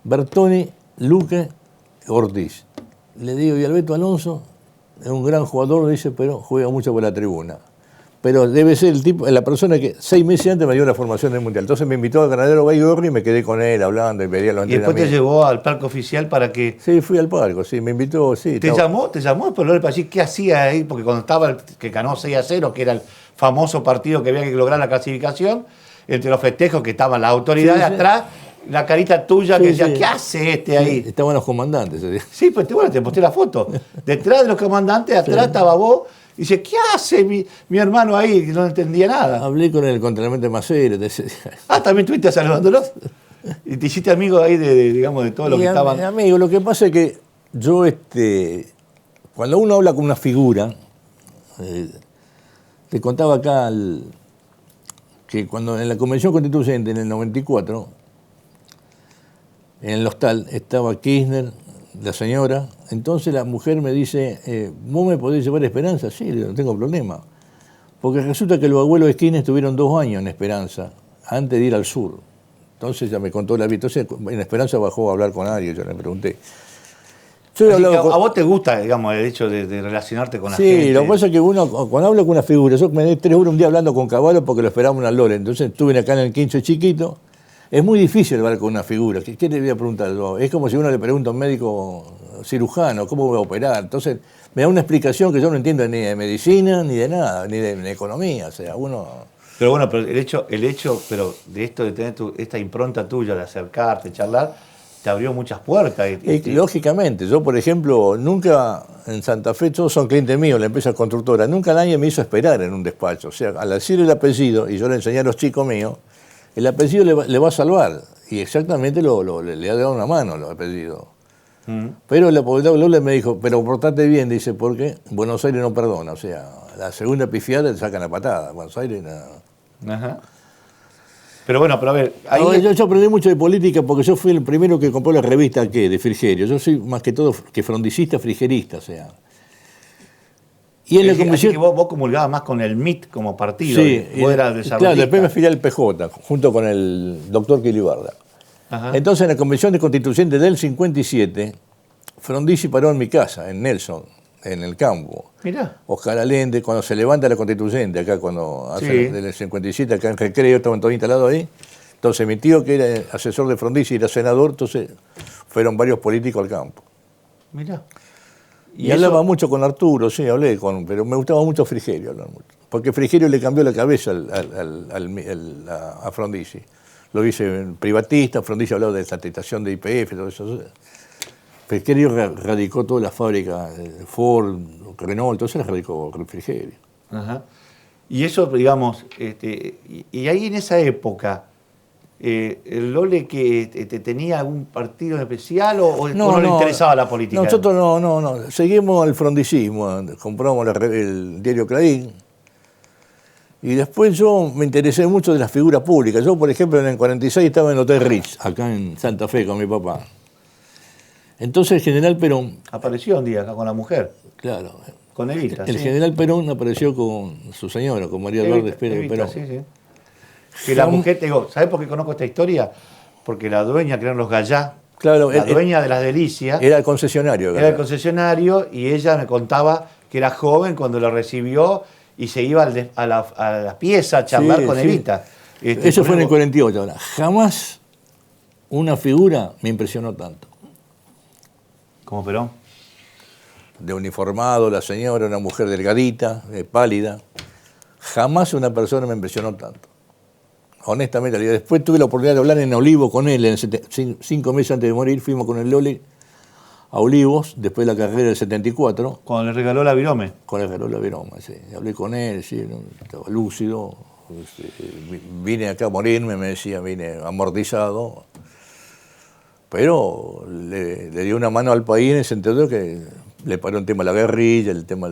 Speaker 10: Bertoni, Luque, Ortiz. Le digo, y Alberto Alonso es un gran jugador, dice, pero juega mucho por la tribuna. Pero debe ser el tipo, la persona que 6 meses antes me dio la formación del Mundial. Entonces me invitó a Granadero Baigorri y me quedé con él hablando y pedía los
Speaker 1: entrenamientos. ¿Y después te llevó al palco oficial para que...?
Speaker 10: Sí, fui al palco, sí, me invitó, sí.
Speaker 1: ¿Te llamó? Pero no le pareció qué hacía ahí, porque cuando estaba, que ganó 6-0, que era el famoso partido que había que lograr la clasificación, entre los festejos que estaban las autoridades atrás, la carita tuya que decía, ¿qué hace este ahí?
Speaker 10: Estaban los comandantes.
Speaker 1: Sí, pues bueno, te mostré la foto. Detrás de los comandantes, atrás estaba vos. Y dice, ¿qué hace mi hermano ahí? Que no entendía nada.
Speaker 10: Hablé con el contralmente Macero.
Speaker 1: ¿También estuviste saludándolos? ¿Y te hiciste amigo ahí digamos, de todo lo que estaban?
Speaker 10: Amigo, lo que pasa es que yo, cuando uno habla con una figura, te contaba acá que cuando en la Convención Constituyente, en el 94, en el hostal, estaba Kirchner, la señora. Entonces la mujer me dice, ¿vos me podés llevar a Esperanza? Sí, no tengo problema. Porque resulta que los abuelos de Kirchner estuvieron 2 años en Esperanza, antes de ir al sur. Entonces ya me contó la vida. Entonces en Esperanza bajó a hablar con alguien, yo le pregunté.
Speaker 1: ¿A vos te gusta, digamos, el hecho de relacionarte con la gente?
Speaker 10: Sí, lo que pasa es que uno, cuando hablo con una figura, yo me di 3 horas un día hablando con Cavallo porque lo esperábamos en la Lore. Entonces estuve acá en el Quincho chiquito. Es muy difícil hablar con una figura. ¿Qué le voy a preguntar yo? Es como si uno le pregunta a un médico cirujano, ¿cómo voy a operar? Entonces, me da una explicación que yo no entiendo ni de medicina, ni de nada, ni de economía. O sea, uno...
Speaker 1: Pero bueno, pero el hecho de esto de tener esta impronta tuya, de acercarte, charlar, te abrió muchas puertas.
Speaker 10: Lógicamente. Yo, por ejemplo, nunca en Santa Fe, todos son clientes míos, la empresa constructora, nunca nadie me hizo esperar en un despacho. O sea, al decir el apellido, y yo le enseñé a los chicos míos, el apellido le va a salvar. Y exactamente le ha dado una mano el apellido. Pero la Lola me dijo, pero portate bien, dice, porque Buenos Aires no perdona. O sea, la segunda pifiada te sacan la patada. Buenos Aires no.
Speaker 1: Ajá. Pero bueno, pero a ver...
Speaker 10: Yo aprendí mucho de política porque yo fui el primero que compró la revista de Frigerio. Yo soy más que todo que frondicista, frigerista, o sea...
Speaker 1: Y en la comisión... Así que vos comulgabas más con el MIT como partido.
Speaker 10: Sí, claro, después me fui al PJ, junto con el doctor Quilibarda. Entonces, en la Convención de Constituyente del 57, Frondizi paró en mi casa, en Nelson, en el campo.
Speaker 1: Mirá.
Speaker 10: Oscar Allende, cuando se levanta la Constituyente, acá cuando hace del 57, acá en Recreo, estaban todos instalados ahí. Entonces, mi tío, que era asesor de Frondizi y era senador, entonces fueron varios políticos al campo.
Speaker 1: Mirá.
Speaker 10: Y hablaba mucho con Arturo, sí, pero me gustaba mucho Frigerio, hablar mucho. Porque Frigerio le cambió la cabeza a Frondizi. Lo hice privatista, Frondizi hablaba de la tentación de YPF, todo eso. Frigerio radicó toda la fábrica, Ford, Renault, todo eso la radicó Frigerio.
Speaker 1: Ajá. Y eso, digamos, y ahí en esa época, ¿el Lole que tenía algún partido especial o no le interesaba la política?
Speaker 10: Nosotros no. Seguimos el frondicismo, compramos el diario Clarín. Y después yo me interesé mucho de las figuras públicas. Yo, por ejemplo, en el 46 estaba en el Hotel Ritz, acá en Santa Fe, con mi papá. Entonces el general Perón...
Speaker 1: Apareció un día acá con la mujer.
Speaker 10: Claro.
Speaker 1: Con Evita.
Speaker 10: El general Perón apareció con su señora, con María Lourdes Pérez Perón.
Speaker 1: Sí. Que la mujer, te digo, ¿sabés por qué conozco esta historia? Porque la dueña, que eran los Gallá,
Speaker 10: claro,
Speaker 1: la dueña de las Delicias...
Speaker 10: Era el concesionario.
Speaker 1: Era el concesionario y ella me contaba que era joven cuando lo recibió y se iba a la pieza a charlar con Evita.
Speaker 10: Eso fue en el 48. Ahora, jamás una figura me impresionó tanto.
Speaker 1: ¿Cómo Perón?
Speaker 10: De uniformado, la señora, una mujer delgadita, pálida. Jamás una persona me impresionó tanto. Honestamente, después tuve la oportunidad de hablar en Olivo con él, 5 meses antes de morir, fuimos con el Loli a Olivos, después de la carrera del 74.
Speaker 1: Cuando le regaló la virome.
Speaker 10: Cuando le regaló la virome, sí. Hablé con él, sí, estaba lúcido. Vine acá a morirme, me decía, vine amortizado. pero le dio una mano al país en el sentido de que le paró el tema de la guerrilla, el tema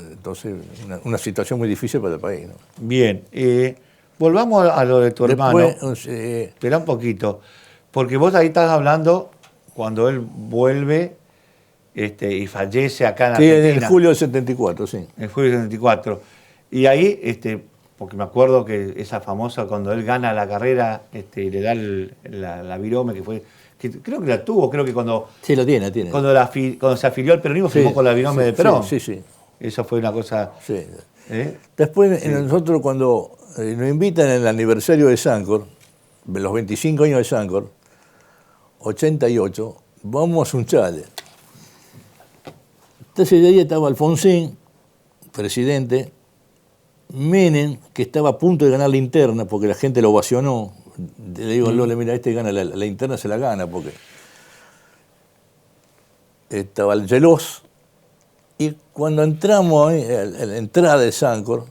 Speaker 10: entonces una situación muy difícil para el país, ¿no?
Speaker 1: Bien, volvamos a lo de tu hermano.
Speaker 10: Después,
Speaker 1: Espera un poquito, porque vos ahí estás hablando cuando él vuelve y fallece acá en
Speaker 10: sí,
Speaker 1: Argentina.
Speaker 10: en julio del 74, sí.
Speaker 1: En julio del 74. Y ahí, porque me acuerdo que esa famosa, cuando él gana la carrera, y le da la virome, que creo que la tuvo, creo que cuando...
Speaker 10: Sí, lo tiene.
Speaker 1: Cuando se afilió al peronismo, firmó con la virome de Perón.
Speaker 10: Sí.
Speaker 1: Eso fue una cosa...
Speaker 10: Sí. Después, nosotros cuando nos invitan en el aniversario de Sancor, los 25 años de Sancor, 88, vamos a Sunchales. Entonces de ahí estaba Alfonsín, presidente, Menem, que estaba a punto de ganar la interna porque la gente lo ovacionó. Le digo a Lole, mira, gana la interna, se la gana porque estaba el Gelos. Y cuando entramos ahí, a la entrada de Sancor,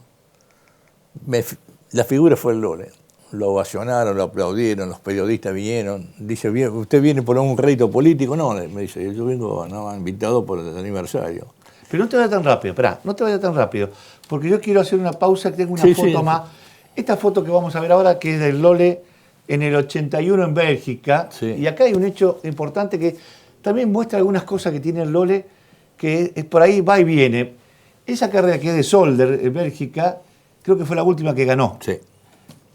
Speaker 10: la figura fue el Lole. Lo ovacionaron, lo aplaudieron, los periodistas vinieron. Dice, ¿usted viene por un rédito político? No, me dice, yo vengo invitado por el aniversario.
Speaker 1: Pero no te vayas tan rápido, no te vayas tan rápido, porque yo quiero hacer una pausa, que tengo una foto más. Esta foto que vamos a ver ahora, que es del Lole en el 81 en Bélgica, y acá hay un hecho importante que también muestra algunas cosas que tiene el Lole, que es por ahí va y viene. Esa carrera que es de Solder en Bélgica, creo que fue la última que ganó.
Speaker 10: Sí.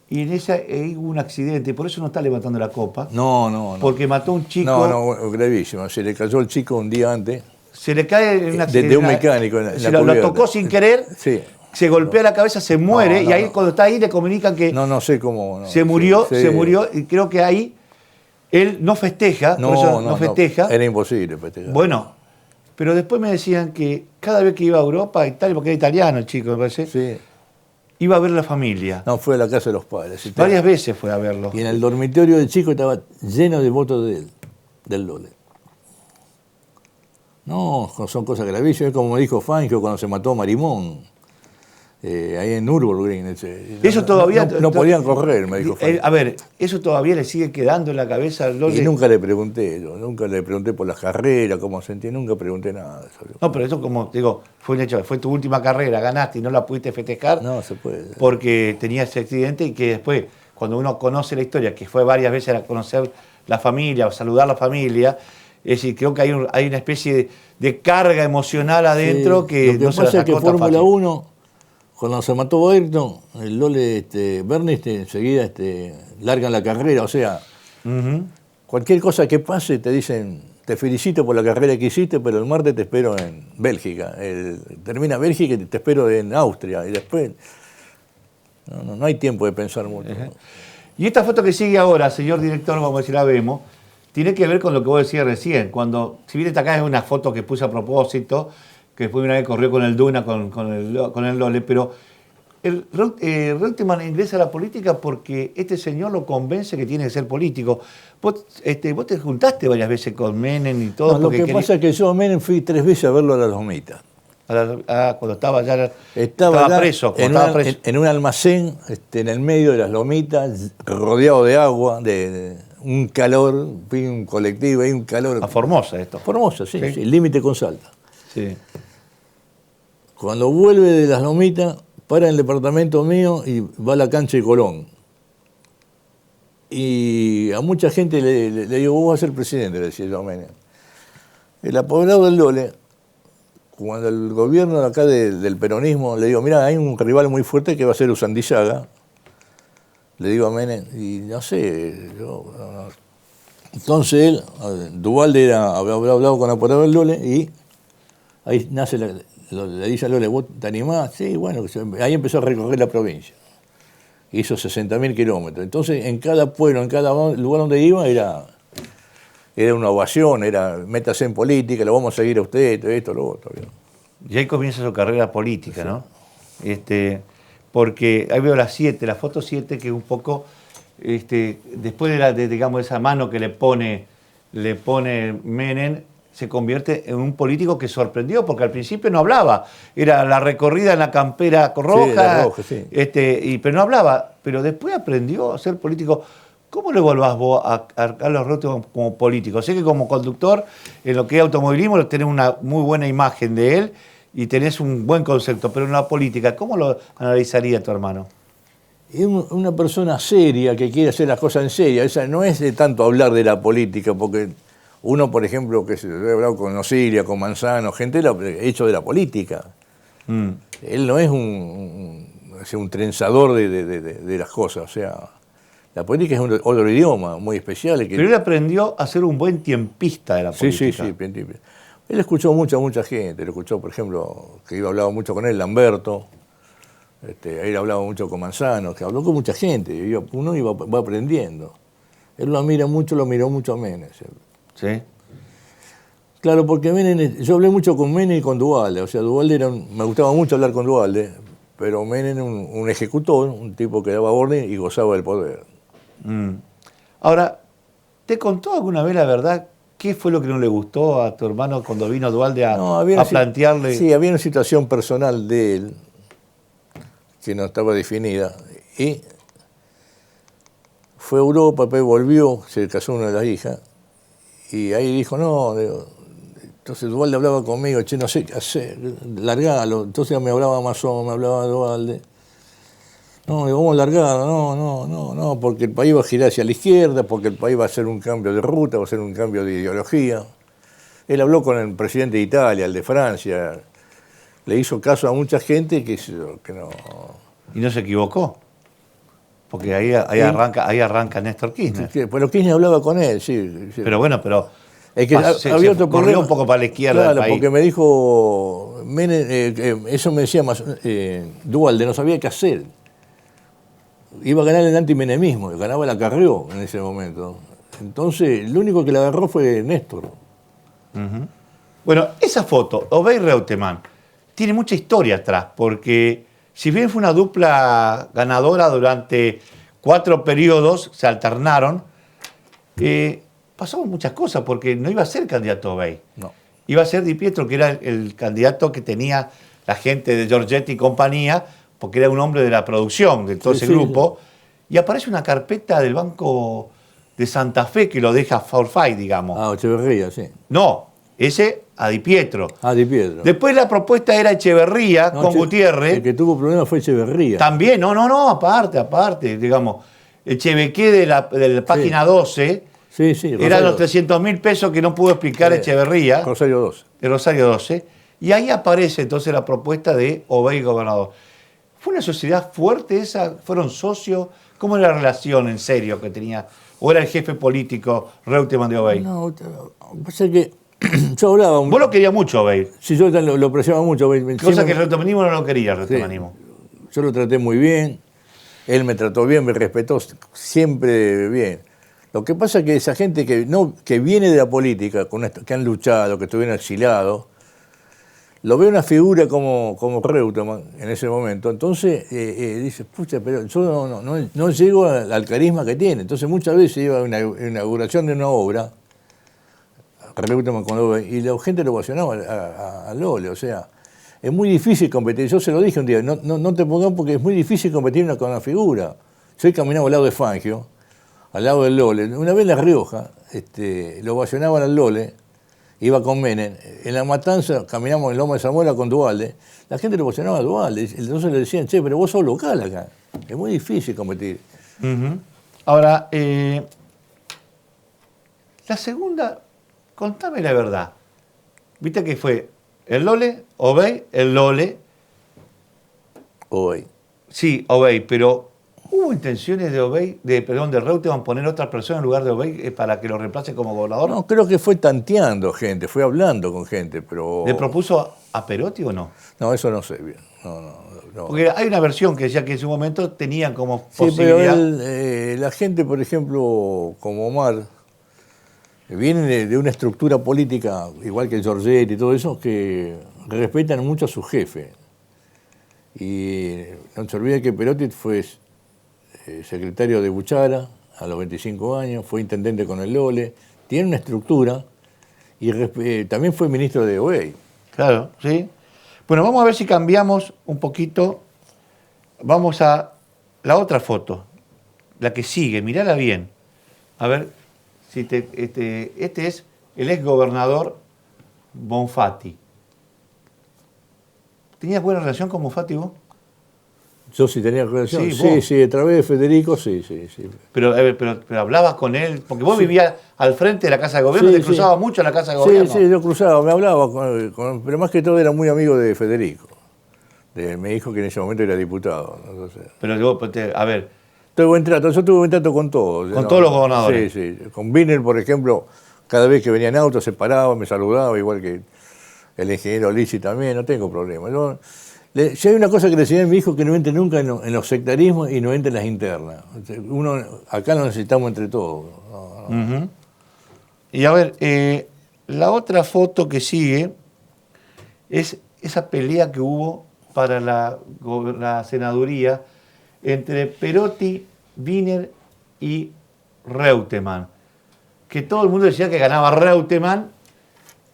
Speaker 1: Y en esa hubo un accidente, por eso no está levantando la copa.
Speaker 10: No.
Speaker 1: Porque mató a un chico.
Speaker 10: No, gravísimo. Se le cayó el chico un día antes.
Speaker 1: Se le cae en un accidente.
Speaker 10: De un mecánico en
Speaker 1: se
Speaker 10: la
Speaker 1: lo tocó sin querer.
Speaker 10: Sí.
Speaker 1: Se golpea la cabeza, se muere, y ahí cuando está ahí le comunican que
Speaker 10: no sé cómo.
Speaker 1: se murió, y creo que ahí él no festeja, por eso no festeja.
Speaker 10: Era imposible festejar.
Speaker 1: Bueno, pero después me decían que cada vez que iba a Europa, a Italia, porque era italiano el chico, me parece, iba a ver a la familia.
Speaker 10: No, fue a la casa de los padres.
Speaker 1: Varias veces fue a verlo.
Speaker 10: Y en el dormitorio del chico estaba lleno de votos de él, del Lole. No, son cosas gravísimas. Es como me dijo Fangio cuando se mató a Marimón. Ahí en Nürburgring.
Speaker 1: Eso todavía...
Speaker 10: No podían correr, me dijo Fangio.
Speaker 1: A ver, ¿eso todavía le sigue quedando en la cabeza al Lole?
Speaker 10: Y nunca le pregunté por las carreras, cómo sentía, nunca pregunté nada de eso.
Speaker 1: No, pero eso como, digo, fue un hecho, fue tu última carrera, ganaste y no la pudiste festejar.
Speaker 10: No, se puede.
Speaker 1: Porque tenía ese accidente y que después, cuando uno conoce la historia, que fue varias veces a conocer la familia o saludar a la familia, es decir, creo que hay una especie de carga emocional adentro que no se la sacó tan fácil. Lo que pasa es que
Speaker 10: Fórmula 1... Cuando se mató Ayrton, el Lole, Bernie, enseguida largan la carrera. O sea, cualquier cosa que pase te dicen, te felicito por la carrera que hiciste, pero el martes te espero en Bélgica. Termina Bélgica y te espero en Austria. Y después, no hay tiempo de pensar mucho.
Speaker 1: Y esta foto que sigue ahora, señor director, vamos a decir, la vemos, tiene que ver con lo que vos decías recién. Cuando, si bien esta acá es una foto que puse a propósito, que después una vez corrió con el Duna, con el Lole, pero Reutemann ingresa a la política porque este señor lo convence que tiene que ser político. Vos te juntaste varias veces con Menem y todo.
Speaker 10: No, lo que pasa es que yo a Menem fui 3 veces a verlo a las Lomitas.
Speaker 1: Cuando estaba ya
Speaker 10: estaba
Speaker 1: preso.
Speaker 10: En un almacén, en el medio de las Lomitas, rodeado de agua, de un calor, fui un colectivo, hay un calor.
Speaker 1: A Formosa esto.
Speaker 10: Formosa, sí, límite con Salta.
Speaker 1: Sí.
Speaker 10: Cuando vuelve de las Lomitas, para en el departamento mío y va a la cancha de Colón. Y a mucha gente le digo, vos vas a ser presidente, le decía yo a Menem. El apoderado del Lole, cuando el gobierno de acá del peronismo, le digo, mira, hay un rival muy fuerte que va a ser Usandillaga. Le digo a Menem, y no sé, Entonces él, Duvalde había hablado con el apoderado del Lole y ahí nace le dice a Lole, ¿vos te animás? Sí, bueno, ahí empezó a recorrer la provincia. Hizo 60.000 kilómetros. Entonces, en cada pueblo, en cada lugar donde iba, era una ovación, era métase en política, lo vamos a seguir a usted, esto, lo otro.
Speaker 1: Y ahí comienza su carrera política, ¿no? Porque ahí veo la foto 7, que un poco, después de esa mano que le pone Menem, se convierte en un político que sorprendió, porque al principio no hablaba. Era la recorrida en la campera roja,
Speaker 10: sí.
Speaker 1: Pero no hablaba. Pero después aprendió a ser político. ¿Cómo lo evaluás vos a Carlos Reutemann como político? Sé que como conductor, en lo que es automovilismo, tenés una muy buena imagen de él y tenés un buen concepto, pero en la política, ¿cómo lo analizaría tu hermano?
Speaker 10: Es una persona seria que quiere hacer las cosas en serio. Esa no es de tanto hablar de la política, porque uno, por ejemplo, que he hablado con Osiria, con Manzano, gente hecho de la política. Él no es un trenzador de las cosas, o sea, la política es otro idioma muy especial.
Speaker 1: Pero él aprendió a ser un buen tiempista de la política.
Speaker 10: Sí. Él escuchó mucha gente, él escuchó, por ejemplo, que iba hablaba mucho con él, Lamberto, él hablaba mucho con Manzano, que habló con mucha gente, uno va aprendiendo. Él lo admira mucho, lo miró mucho a Menem.
Speaker 1: Sí.
Speaker 10: Claro, porque Menem, yo hablé mucho con Menem y con Duhalde, o sea, Duhalde me gustaba mucho hablar con Duhalde, pero Menem un ejecutor, un tipo que daba orden y gozaba del poder.
Speaker 1: Ahora, ¿te contó alguna vez la verdad qué fue lo que no le gustó a tu hermano cuando vino Duhalde a plantearle?
Speaker 10: Sí, había una situación personal de él que no estaba definida y fue a Europa, después volvió, se casó una de las hijas y ahí dijo, no, entonces Duhalde hablaba conmigo, che, no sé qué hacer, largalo, entonces me hablaba Mazón, me hablaba Duhalde. No, vamos a largar, no, porque el país va a girar hacia la izquierda, porque el país va a hacer un cambio de ruta, va a hacer un cambio de ideología. Él habló con el presidente de Italia, el de Francia, le hizo caso a mucha gente que no...
Speaker 1: Y no se equivocó, porque ahí arranca Néstor Kirchner.
Speaker 10: Sí, pero Kirchner hablaba con él, sí.
Speaker 1: Pero bueno,
Speaker 10: es que había otro
Speaker 1: corrió un poco para la izquierda del país.
Speaker 10: Porque me dijo, eso me decía Duhalde, no sabía qué hacer. Iba a ganar el antimenemismo, ganaba la Carrió en ese momento. Entonces, lo único que le agarró fue Néstor.
Speaker 1: Bueno, esa foto, Obey Reutemann, tiene mucha historia atrás, porque si bien fue una dupla ganadora durante 4 periodos, se alternaron, pasaron muchas cosas, porque no iba a ser candidato Obey.
Speaker 10: No.
Speaker 1: Iba a ser Di Pietro, que era el candidato que tenía la gente de Giorgetti y compañía, porque era un hombre de la producción de todo ese grupo, y aparece una carpeta del Banco de Santa Fe que lo deja forfait, digamos.
Speaker 10: Echeverría, sí.
Speaker 1: No, ese a Di Pietro.
Speaker 10: Di Pietro.
Speaker 1: Después la propuesta era Echeverría con Gutiérrez.
Speaker 10: El que tuvo problemas fue Echeverría.
Speaker 1: También, no, aparte, digamos. Echevequé de la página 12, eran los 300.000 pesos que no pudo explicar Echeverría.
Speaker 10: Rosario 12.
Speaker 1: De Rosario 12. Y ahí aparece entonces la propuesta de Obey gobernador. ¿Fue una sociedad fuerte esa? ¿Fueron socios? ¿Cómo era la relación en serio que tenía? ¿O era el jefe político Reutemann de Obey?
Speaker 10: No, pasa que yo hablaba...
Speaker 1: Vos lo querías mucho, Obey.
Speaker 10: Sí, yo lo apreciaba mucho, Obey.
Speaker 1: Cosa que el reutemannismo no lo quería, el reutemannismo.
Speaker 10: Sí, yo lo traté muy bien, él me trató bien, me respetó siempre bien. Lo que pasa es que esa gente que viene de la política, que han luchado, que estuvieron exiliados, lo ve una figura como Reutemann en ese momento, entonces dice, pucha, pero yo no llego al carisma que tiene. Entonces muchas veces iba a una inauguración de una obra, Reutemann con Obey, y la gente lo ovacionaba al Lole, o sea, es muy difícil competir. Yo se lo dije un día, no te pongas porque es muy difícil competir con una figura. Yo caminaba al lado de Fangio, al lado del Lole, una vez en La Rioja, lo ovacionaban al Lole, iba con Menem, en La Matanza caminamos en Loma de Zamora con Duhalde, la gente lo ovacionaba a Duhalde, entonces le decían, che, pero vos sos local acá, es muy difícil competir.
Speaker 1: Ahora, la segunda, contame la verdad, viste que fue el Lole, Obey, el Lole.
Speaker 10: Obey.
Speaker 1: Sí, Obey, pero ¿hubo intenciones de Reutemann poner otra persona en lugar de Obey para que lo reemplace como gobernador?
Speaker 10: No, creo que fue tanteando gente, fue hablando con gente, pero...
Speaker 1: ¿Le propuso a Perotti o no?
Speaker 10: No, eso no sé bien. No.
Speaker 1: Porque hay una versión que decía que en su momento tenían como
Speaker 10: sí,
Speaker 1: posibilidad...
Speaker 10: pero la gente, por ejemplo, como Omar, viene de una estructura política, igual que Giorgetti y todo eso, que respetan mucho a su jefe. Y no se olvide que Perotti fue secretario de Buchara a los 25 años, fue intendente con el Lole, tiene una estructura y también fue ministro de Obey.
Speaker 1: Claro, sí. Bueno, vamos a ver si cambiamos un poquito. Vamos a la otra foto, la que sigue, mirala bien. A ver, si este es el ex gobernador Bonfatti. ¿Tenías buena relación con Bonfatti vos?
Speaker 10: Yo sí tenía relación.
Speaker 1: Sí,
Speaker 10: Sí,
Speaker 1: vos.
Speaker 10: sí, a través de Federico, sí.
Speaker 1: Pero, a ver, pero hablabas con él, porque vos vivías al frente de la Casa de Gobierno,
Speaker 10: Sí,
Speaker 1: te cruzabas mucho en la Casa de
Speaker 10: Sí,
Speaker 1: Gobierno.
Speaker 10: sí, yo cruzaba, me hablaba, pero más que todo era muy amigo de Federico. Me dijo que en ese momento era diputado. Entonces,
Speaker 1: Pero a ver,
Speaker 10: tuve buen trato, yo tuve buen trato con todos.
Speaker 1: Con todos los gobernadores.
Speaker 10: Sí, sí. Con Wiener, por ejemplo, cada vez que venía en auto se paraba, me saludaba, igual que el ingeniero Lisi también, no tengo problema. Si hay una cosa que le enseñé a mi hijo, que no entre nunca en los sectarismos y no entre en las internas. Acá lo necesitamos entre todos.
Speaker 1: Ujú. Y a ver, la otra foto que sigue es esa pelea que hubo para la senaduría entre Perotti, Wiener y Reutemann. Que todo el mundo decía que ganaba Reutemann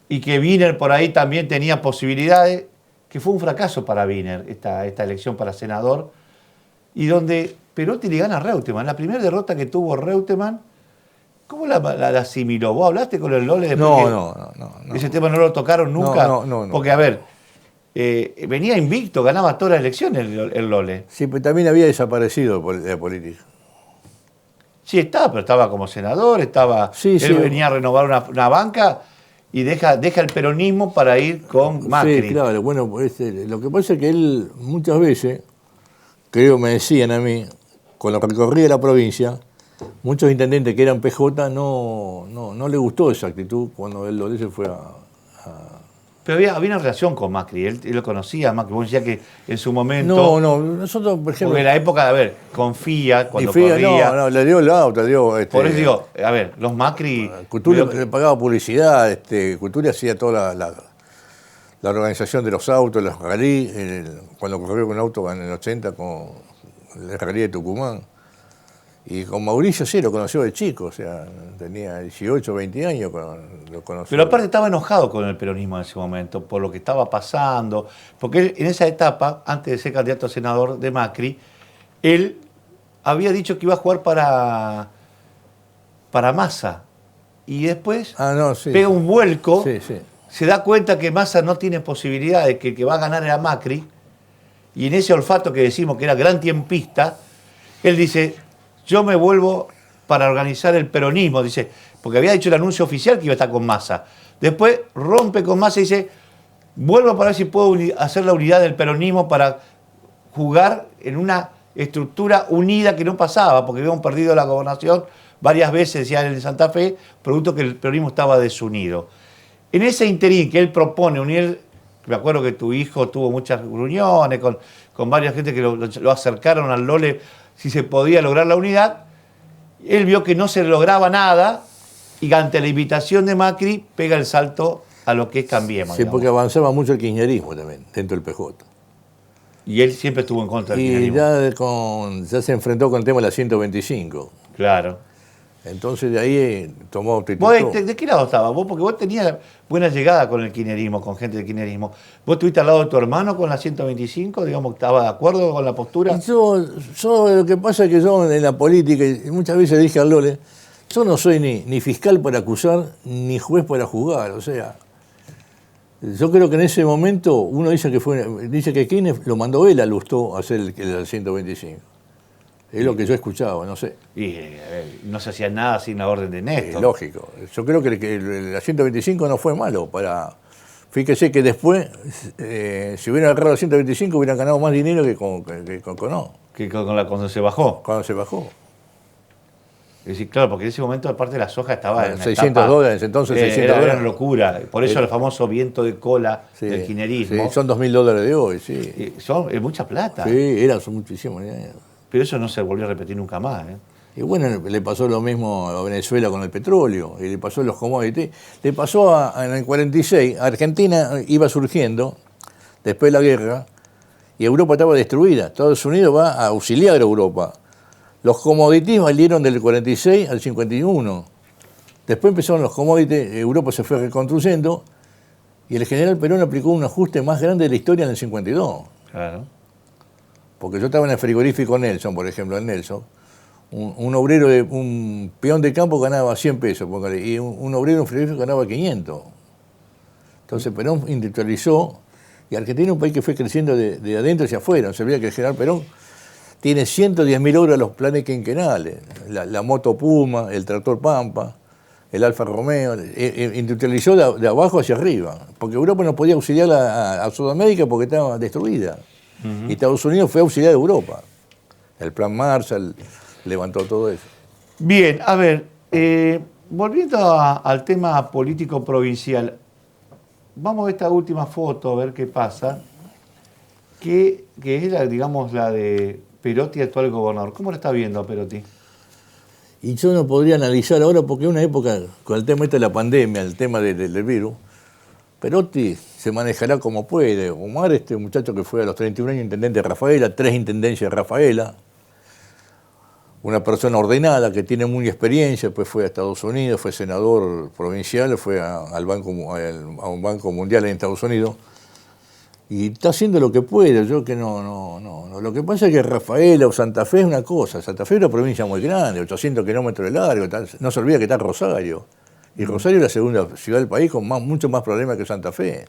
Speaker 1: y que Wiener por ahí también tenía posibilidades, que fue un fracaso para Wiener esta elección para senador, y donde Perotti le gana a Reutemann. La primera derrota que tuvo Reutemann, ¿cómo la asimiló? ¿Vos hablaste con el Lole después?
Speaker 10: No.
Speaker 1: Ese tema no lo tocaron nunca.
Speaker 10: No.
Speaker 1: Porque, a ver, venía invicto, ganaba todas las elecciones el Lole.
Speaker 10: Sí, pero también había desaparecido de la política.
Speaker 1: Sí, pero estaba como senador,
Speaker 10: Sí,
Speaker 1: él venía a renovar una banca y deja el peronismo para ir con Macri.
Speaker 10: Sí, claro. Bueno, lo que pasa es que él muchas veces, creo me decían a mí, con lo que recorría la provincia, muchos intendentes que eran PJ no le gustó esa actitud cuando él se fue a...
Speaker 1: Pero había una relación con Macri, él lo conocía a Macri. Vos decías que en su momento...
Speaker 10: No, nosotros, por ejemplo...
Speaker 1: Porque en la época, a ver, confía cuando
Speaker 10: Fía,
Speaker 1: corría...
Speaker 10: No, le dio el auto, le dio...
Speaker 1: Por eso digo, a ver, los Macri...
Speaker 10: Cultura le pagaba publicidad, Cultura hacía toda la organización de los autos, los rally, cuando corrió con un auto en el 80 con el rally de Tucumán. Y con Mauricio sí lo conoció de chico, o sea, tenía 18, 20 años, lo conoció.
Speaker 1: Pero aparte estaba enojado con el peronismo en ese momento, por lo que estaba pasando, porque él, en esa etapa, antes de ser candidato a senador de Macri, él había dicho que iba a jugar para Massa, y después pega un vuelco, se da cuenta que Massa no tiene posibilidad de que el que va a ganar era Macri, y en ese olfato que decimos que era gran tiempista, él dice... Yo me vuelvo para organizar el peronismo, dice, porque había hecho el anuncio oficial que iba a estar con Massa. Después rompe con Massa y dice, vuelvo para ver si puedo hacer la unidad del peronismo para jugar en una estructura unida que no pasaba, porque habíamos perdido la gobernación varias veces, decía en Santa Fe, producto que el peronismo estaba desunido. En ese interín que él propone unir, me acuerdo que tu hijo tuvo muchas reuniones con varias gente que lo acercaron al Lole, si se podía lograr la unidad, él vio que no se lograba nada y ante la invitación de Macri pega el salto a lo que es Cambiemos.
Speaker 10: Sí, porque avanzaba mucho el kirchnerismo también, dentro del PJ.
Speaker 1: Y él siempre estuvo en contra del
Speaker 10: Y
Speaker 1: kirchnerismo.
Speaker 10: ya se enfrentó con el tema de la 125.
Speaker 1: Claro.
Speaker 10: Entonces de ahí tomó actitud.
Speaker 1: ¿Vos de qué lado estabas? Porque vos tenías buena llegada con el kirchnerismo, con gente del kirchnerismo. ¿Vos estuviste al lado de tu hermano con la 125? Digamos, ¿estabas de acuerdo con la postura?
Speaker 10: Yo lo que pasa es que yo en la política, y muchas veces dije al Lole, yo no soy ni fiscal para acusar, ni juez para juzgar. O sea, yo creo que en ese momento uno dice que Kirchner lo mandó él a Lustó a hacer el 125. Es lo que yo escuchaba, no sé.
Speaker 1: Y no se hacía nada sin la orden de Néstor.
Speaker 10: Lógico. Yo creo que la 125 no fue malo para... Fíjese que después, si hubieran agarrado la 125, hubieran ganado más dinero que con
Speaker 1: cuando se bajó.
Speaker 10: Cuando se bajó.
Speaker 1: Es decir, claro, porque en ese momento, aparte de la soja, estaba en
Speaker 10: $600, entonces $600.
Speaker 1: Era una locura. Por eso el famoso viento de cola del kirchnerismo.
Speaker 10: Sí, son $2.000 de hoy, sí.
Speaker 1: Es mucha plata.
Speaker 10: Sí, son muchísimos.
Speaker 1: Pero eso no se volvió a repetir nunca más.
Speaker 10: Y bueno, le pasó lo mismo a Venezuela con el petróleo, y le pasó a los commodities. Le pasó en el 46, Argentina iba surgiendo, después de la guerra, y Europa estaba destruida. Estados Unidos va a auxiliar a Europa. Los commodities valieron del 46 al 51. Después empezaron los commodities, Europa se fue reconstruyendo, y el general Perón aplicó un ajuste más grande de la historia en el 52.
Speaker 1: Claro.
Speaker 10: Porque yo estaba en el frigorífico Nelson, por ejemplo, en Nelson. Un obrero, un peón de campo ganaba 100 pesos, póngale, y un obrero en frigorífico ganaba 500. Entonces Perón industrializó, y Argentina es un país que fue creciendo de adentro hacia afuera. No se olvida que el general Perón tiene 110.000 obras en los planes quinquenales, la moto Puma, el tractor Pampa, el Alfa Romeo, industrializó de abajo hacia arriba, porque Europa no podía auxiliar a Sudamérica porque estaba destruida. Y Estados Unidos fue a auxiliar a Europa. El plan Marshall levantó todo eso.
Speaker 1: Bien, a ver, volviendo al tema político provincial, vamos a ver esta última foto, a ver qué pasa, que es la, digamos, la de Perotti, actual gobernador. ¿Cómo lo está viendo a Perotti?
Speaker 10: Y yo no podría analizar ahora porque es una época, con el tema de la pandemia, el tema del virus, Perotti se manejará como puede. Omar, este muchacho que fue a los 31 años intendente de Rafaela, 3 intendencias de Rafaela, una persona ordenada que tiene mucha experiencia, pues fue a Estados Unidos, fue senador provincial, fue a un banco mundial en Estados Unidos, y está haciendo lo que puede. Yo que no. Lo que pasa es que Rafaela o Santa Fe es una cosa. Santa Fe es una provincia muy grande, 800 kilómetros de largo, no se olvida que está Rosario. Y Rosario es la segunda ciudad del país con mucho más problemas que Santa Fe.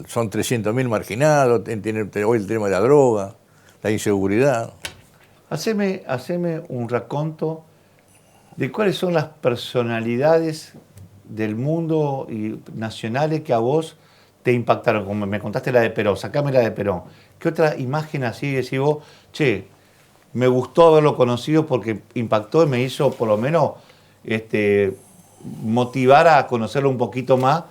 Speaker 10: Son 300.000 marginados, tiene hoy el tema de la droga, la inseguridad.
Speaker 1: Haceme un raconto de cuáles son las personalidades del mundo y nacionales que a vos te impactaron. Como me contaste la de Perón, sacame la de Perón. ¿Qué otra imagen así decís vos? Che, me gustó haberlo conocido porque impactó y me hizo por lo menos motivar a conocerlo un poquito más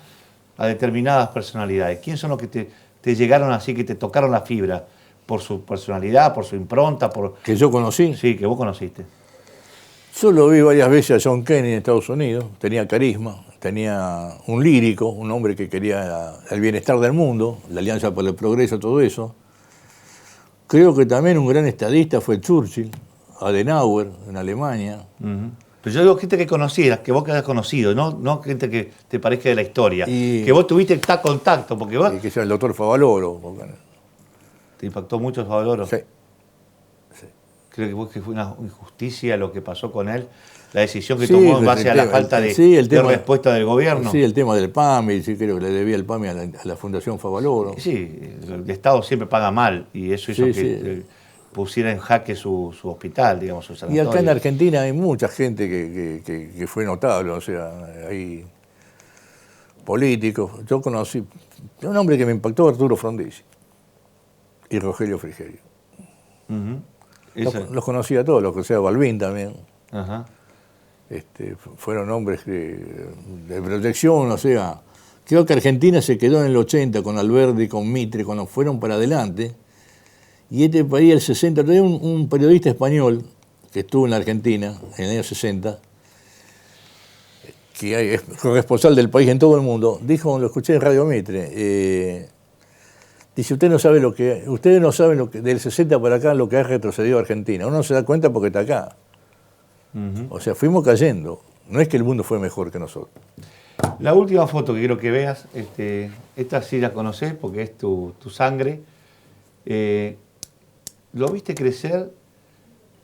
Speaker 1: a determinadas personalidades. ¿Quiénes son los que te llegaron así, que te tocaron la fibra? Por su personalidad, por su impronta, por...
Speaker 10: ¿Que yo conocí?
Speaker 1: Sí, que vos conociste.
Speaker 10: Yo lo vi varias veces a John Kennedy en Estados Unidos, tenía carisma, tenía un lírico, un hombre que quería el bienestar del mundo, la Alianza por el Progreso, todo eso. Creo que también un gran estadista fue Churchill, Adenauer, en Alemania.
Speaker 1: Pero yo digo gente que conocieras, que vos que hayas conocido, no gente que te parezca de la historia. Que vos tuviste contacto, porque vos...
Speaker 10: Y que sea el doctor Favaloro.
Speaker 1: ¿Te impactó mucho Favaloro?
Speaker 10: Sí.
Speaker 1: Creo que fue una injusticia lo que pasó con él, la decisión que tomó en base a la falta de respuesta del gobierno.
Speaker 10: Sí, el tema del PAMI, sí creo que le debía el PAMI a la Fundación Favaloro.
Speaker 1: Sí, el Estado siempre paga mal y eso hizo que pusiera en jaque su hospital, digamos, su sanatorio.
Speaker 10: Y acá en Argentina hay mucha gente que fue notable, o sea, hay políticos. Yo conocí un hombre que me impactó, Arturo Frondizi y Rogelio Frigerio. Los conocía a todos, los conocía a Balbín también. Fueron hombres de proyección, o sea, creo que Argentina se quedó en el 80 con Alberdi, con Mitre, cuando fueron para adelante, y este país, el 60, todavía un periodista español que estuvo en la Argentina en el año 60, que es corresponsal del país en todo el mundo, dijo, lo escuché en Radio Mitre, dice, ustedes no saben lo que del 60 para acá lo que ha retrocedido Argentina. Uno se da cuenta porque está acá. O sea, fuimos cayendo. No es que el mundo fue mejor que nosotros.
Speaker 1: La última foto que quiero que veas, esta sí la conocés porque es tu sangre. Lo viste crecer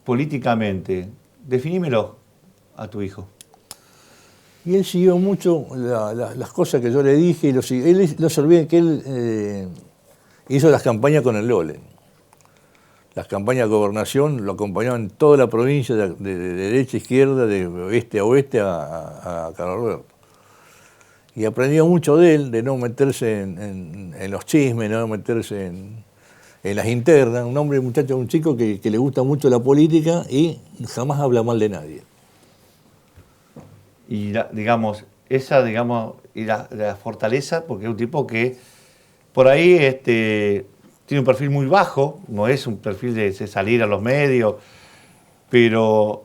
Speaker 1: políticamente. Definímelo a tu hijo.
Speaker 10: Y él siguió mucho las cosas que yo le dije. Él no se olviden que él hizo las campañas con el Lolen. Las campañas de gobernación lo acompañaban en toda la provincia, de derecha a izquierda, de oeste a oeste a Carlos Alberto. Y aprendió mucho de él, de no meterse en los chismes, no meterse en las internas. Un hombre, un chico que le gusta mucho la política y jamás habla mal de nadie.
Speaker 1: Y la fortaleza, porque es un tipo que por ahí tiene un perfil muy bajo, no es un perfil de salir a los medios, pero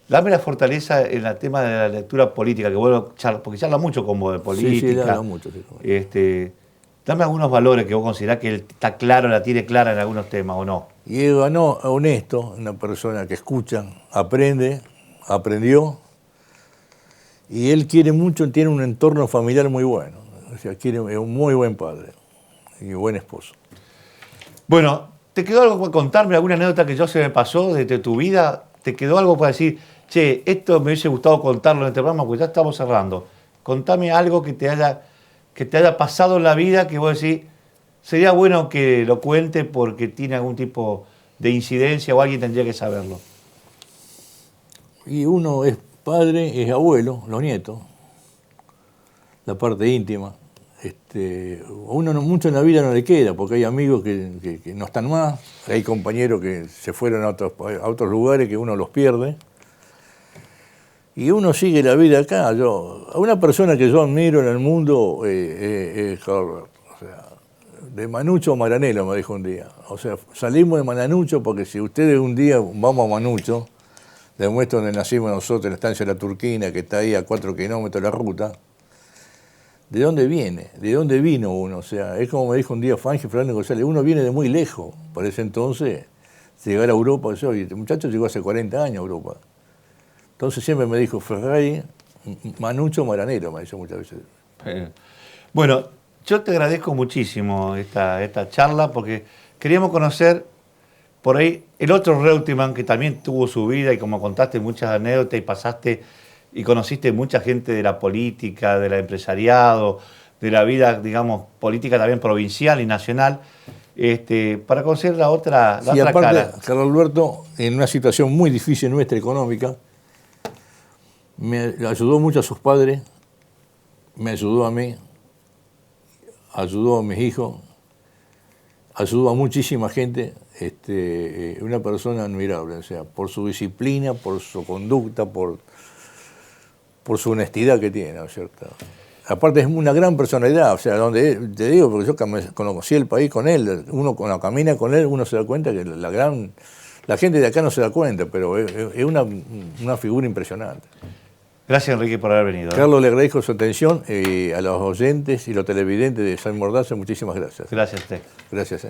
Speaker 1: dame la fortaleza en el tema de la lectura política, porque charla mucho con vos de política.
Speaker 10: Sí, habla mucho.
Speaker 1: Dame algunos valores que vos considerás que él está claro, la tiene clara en algunos temas, ¿o no?
Speaker 10: Y él ganó honesto, una persona que escucha, aprendió, y él quiere mucho, tiene un entorno familiar muy bueno. O sea, es un muy buen padre y buen esposo.
Speaker 1: Bueno, ¿te quedó algo para contarme? ¿Alguna anécdota que yo se me pasó de tu vida? ¿Te quedó algo para decir, che, esto me hubiese gustado contarlo en este programa porque ya estamos cerrando? Contame algo que te haya pasado en la vida que vos decís, sería bueno que lo cuente porque tiene algún tipo de incidencia o alguien tendría que saberlo.
Speaker 10: Y uno es padre, es abuelo, los nietos, la parte íntima. A uno mucho en la vida no le queda, porque hay amigos que no están más, hay compañeros que se fueron a otros lugares que uno los pierde. Y uno sigue la vida acá. A una persona que yo admiro en el mundo es Herbert. O sea, de Manucho a Maranello, me dijo un día. O sea, salimos de Mananucho porque si ustedes un día vamos a Manucho, demuestro donde nacimos nosotros, en la estancia de la Turquina, que está ahí a 4 kilómetros de la ruta. ¿De dónde viene? ¿De dónde vino uno? O sea, es como me dijo un día Fangio Fernández González, uno viene de muy lejos. Por ese entonces, llegar a Europa, y este muchacho llegó hace 40 años a Europa. Entonces siempre me dijo, Ferrari, Manucho, Maranello, me dice muchas veces.
Speaker 1: Bueno, yo te agradezco muchísimo esta charla porque queríamos conocer por ahí el otro Reutemann que también tuvo su vida y como contaste muchas anécdotas y pasaste y conociste mucha gente de la política, del empresariado, de la vida, digamos, política también provincial y nacional, para conocer la otra
Speaker 10: aparte,
Speaker 1: cara.
Speaker 10: Carlos Alberto, en una situación muy difícil nuestra económica, me ayudó mucho a sus padres, me ayudó a mí, ayudó a mis hijos, ayudó a muchísima gente, una persona admirable, o sea, por su disciplina, por su conducta, por su honestidad que tiene, ¿no es cierto? Aparte es una gran personalidad, o sea, donde te digo, porque yo conocí el país con él, uno cuando camina con él, uno se da cuenta que la gente de acá no se da cuenta, pero es una figura impresionante.
Speaker 1: Gracias, Enrique, por haber venido.
Speaker 10: Carlos, le agradezco su atención, a los oyentes y los televidentes de San Mordaza, muchísimas gracias.
Speaker 1: Gracias a usted.
Speaker 10: Gracias.